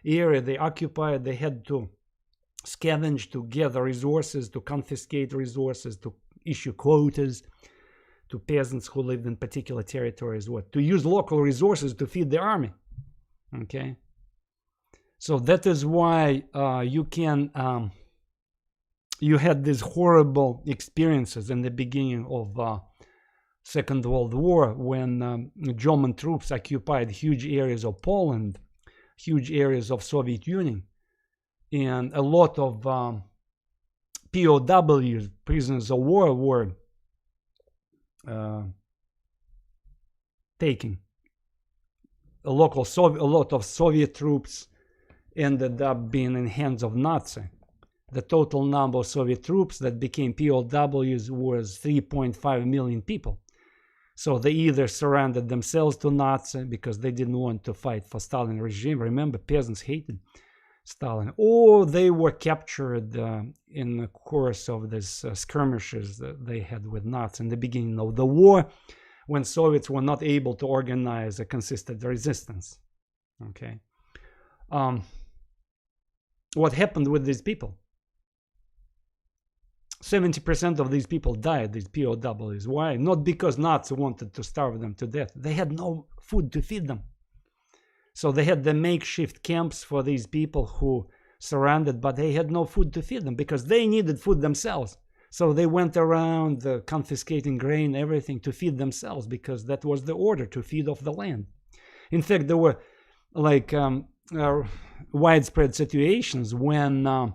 area they occupied, they had to scavenge, to gather resources, to confiscate resources, to issue quotas to peasants who lived in particular territories, to use local resources to feed the army, okay? So that is why you had these horrible experiences in the beginning of Second World War, when German troops occupied huge areas of Poland, huge areas of Soviet Union, and a lot of POWs, prisoners of war, were taken. A lot of Soviet troops ended up being in hands of Nazi. The total number of Soviet troops that became POWs was 3.5 million people. So they either surrendered themselves to Nazi because they didn't want to fight for Stalin regime. Remember, peasants hated Stalin. Or they were captured in the course of these skirmishes that they had with Nazis in the beginning of the war, when Soviets were not able to organize a consistent resistance. Okay. What happened with these people? 70% of these people died, these POWs. Why? Not because Nazis wanted to starve them to death. They had no food to feed them. So they had the makeshift camps for these people who surrounded, but they had no food to feed them because they needed food themselves. So they went around confiscating grain, everything to feed themselves because that was the order, to feed off the land. In fact, there were like widespread situations when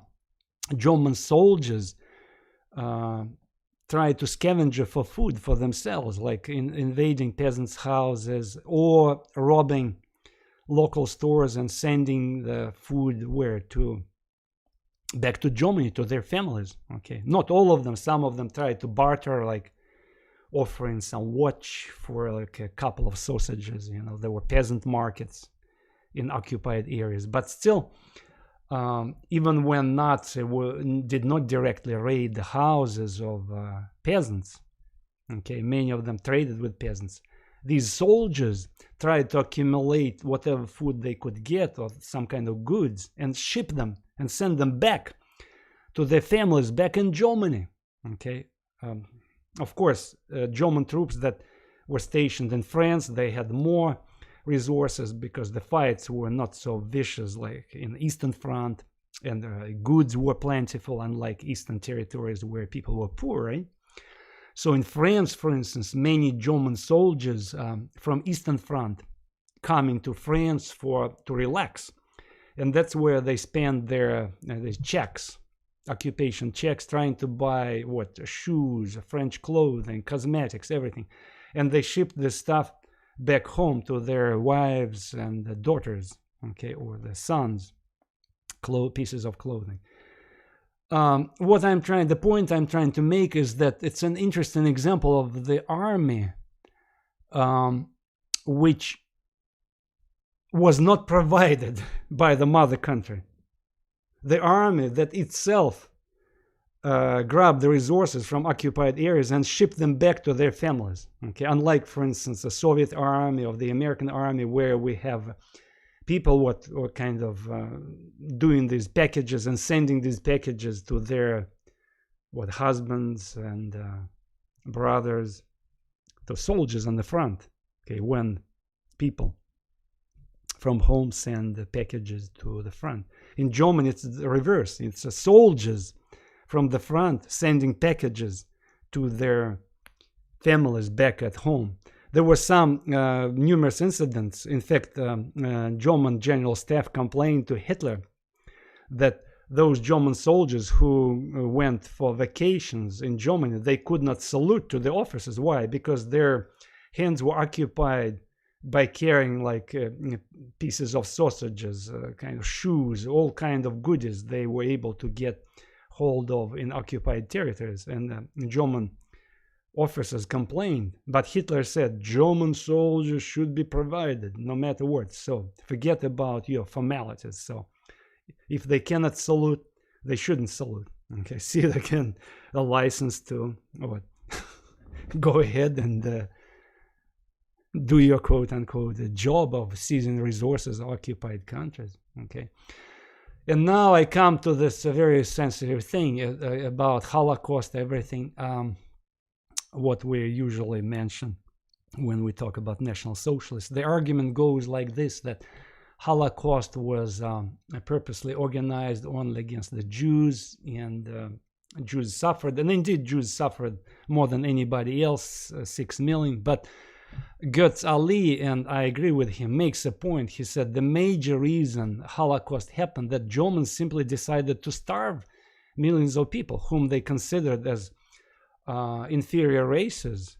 German soldiers tried to scavenge for food for themselves, like invading peasants' houses or robbing local stores and sending the food back to Germany to their families. Okay, not all of them. Some of them tried to barter, like offering some watch for like a couple of sausages. You know, there were peasant markets in occupied areas, but still, even when Nazis did not directly raid the houses of peasants, okay, many of them traded with peasants. These soldiers tried to accumulate whatever food they could get or some kind of goods and ship them and send them back to their families back in Germany. Okay, of course, German troops that were stationed in France, they had more resources because the fights were not so vicious like in Eastern Front, and goods were plentiful, unlike Eastern territories where people were poor, right? So in France, for instance, many German soldiers from Eastern Front coming to France to relax, and that's where they spend their checks, occupation checks, trying to buy shoes, French clothing, cosmetics, everything, and they shipped this stuff back home to their wives and daughters, okay, or their sons, pieces of clothing. The point I'm trying to make is that it's an interesting example of the army, which was not provided by the mother country. The army that itself grabbed the resources from occupied areas and shipped them back to their families. Okay, unlike, for instance, the Soviet army or the American army, where we have people what kind of doing these packages and sending these packages to their husbands and brothers, to soldiers on the front. Okay, when people from home send the packages to the front. In Germany, it's the reverse. It's the soldiers from the front sending packages to their families back at home. There were some numerous incidents. In fact, German general staff complained to Hitler that those German soldiers who went for vacations in Germany, they could not salute to the officers. Why? Because their hands were occupied by carrying like pieces of sausages, kind of shoes, all kind of goodies they were able to get hold of in occupied territories. And German officers complained, but Hitler said German soldiers should be provided no matter what. So forget about your formalities. So if they cannot salute, they shouldn't salute. Okay, see it again, a license to go ahead and do your quote-unquote job of seizing resources of occupied countries. Okay, and now I come to this very sensitive thing about Holocaust, everything, what we usually mention when we talk about National Socialists. The argument goes like this, that Holocaust was purposely organized only against the Jews, and Jews suffered, and indeed Jews suffered more than anybody else, 6 million, but Götz Ali, and I agree with him, makes a point. He said the major reason Holocaust happened, that Germans simply decided to starve millions of people whom they considered as inferior races,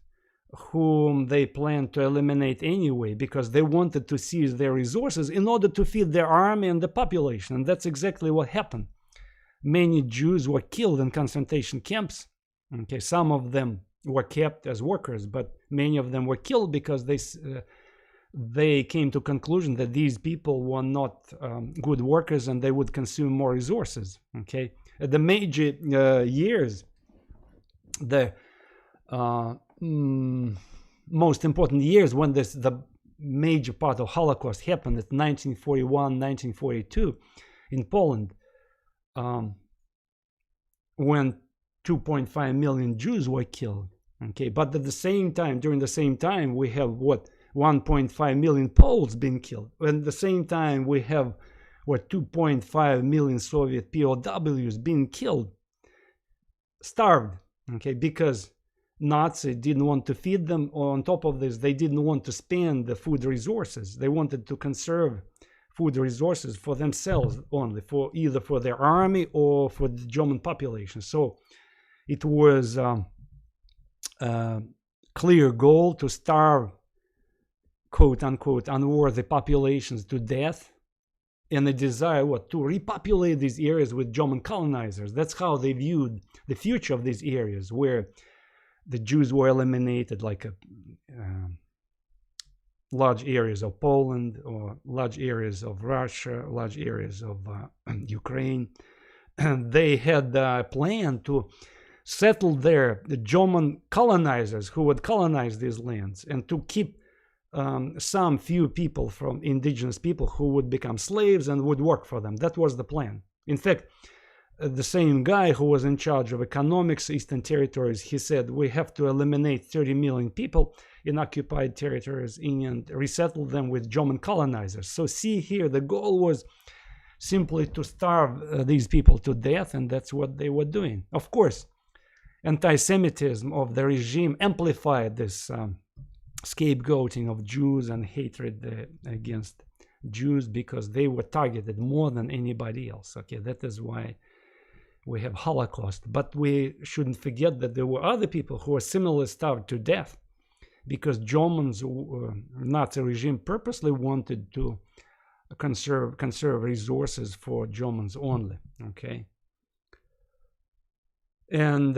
whom they planned to eliminate anyway, because they wanted to seize their resources in order to feed their army and the population. And that's exactly what happened. Many Jews were killed in concentration camps. Okay, some of them were kept as workers, but many of them were killed because they came to conclusion that these people were not good workers and they would consume more resources. Okay, the major years, the most important years when the major part of Holocaust happened, at 1941, 1942 in Poland, when 2.5 million Jews were killed. Okay, but at the same time, during the same time, we have what, 1.5 million Poles being killed. And at the same time, we have what, 2.5 million Soviet POWs being killed, starved. Okay, because Nazi didn't want to feed them. Or on top of this, they didn't want to spend the food resources. They wanted to conserve food resources for themselves only, for either for their army or for the German population. So it was clear goal to starve, quote unquote, unworthy populations to death, and a desire to repopulate these areas with German colonizers. That's how they viewed the future of these areas, where the Jews were eliminated, like large areas of Poland, or large areas of Russia, large areas of Ukraine. They had a plan to settle there the German colonizers who would colonize these lands, and to keep some few people, from indigenous people, who would become slaves and would work for them. That was the plan. In fact, the same guy who was in charge of economics, Eastern Territories, he said, we have to eliminate 30 million people in occupied territories and resettle them with German colonizers. So see here, the goal was simply to starve these people to death, and that's what they were doing. Of course, anti-Semitism of the regime amplified this scapegoating of Jews and hatred against Jews, because they were targeted more than anybody else. Okay, that is why we have Holocaust. But we shouldn't forget that there were other people who were similarly starved to death, because Germans, Nazi regime, purposely wanted to conserve resources for Germans only. Okay, and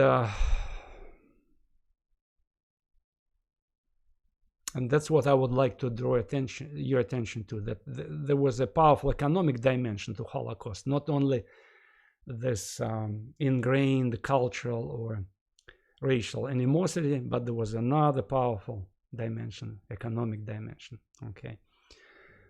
that's what I would like to draw your attention to, that there was a powerful economic dimension to Holocaust, not only this ingrained cultural or racial animosity, but there was another powerful dimension, economic dimension. Okay,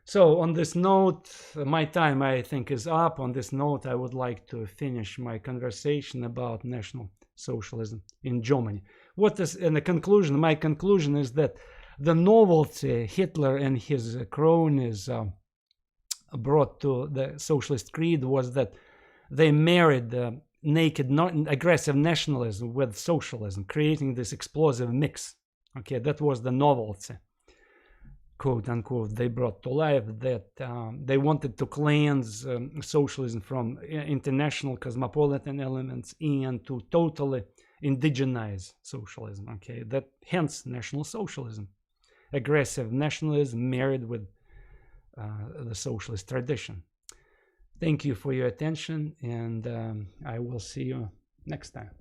so on this note, my time, I think, is up. On this note, I would like to finish my conversation about National Socialism in Germany. What is, in the conclusion, my conclusion is that the novelty Hitler and his cronies brought to the socialist creed was that they married naked, aggressive nationalism with socialism, creating this explosive mix. Okay, that was the novelty, quote unquote, they brought to life, that they wanted to cleanse socialism from international cosmopolitan elements and to totally indigenize socialism. Okay, that hence National Socialism, aggressive nationalism married with the socialist tradition. Thank you for your attention, and I will see you next time.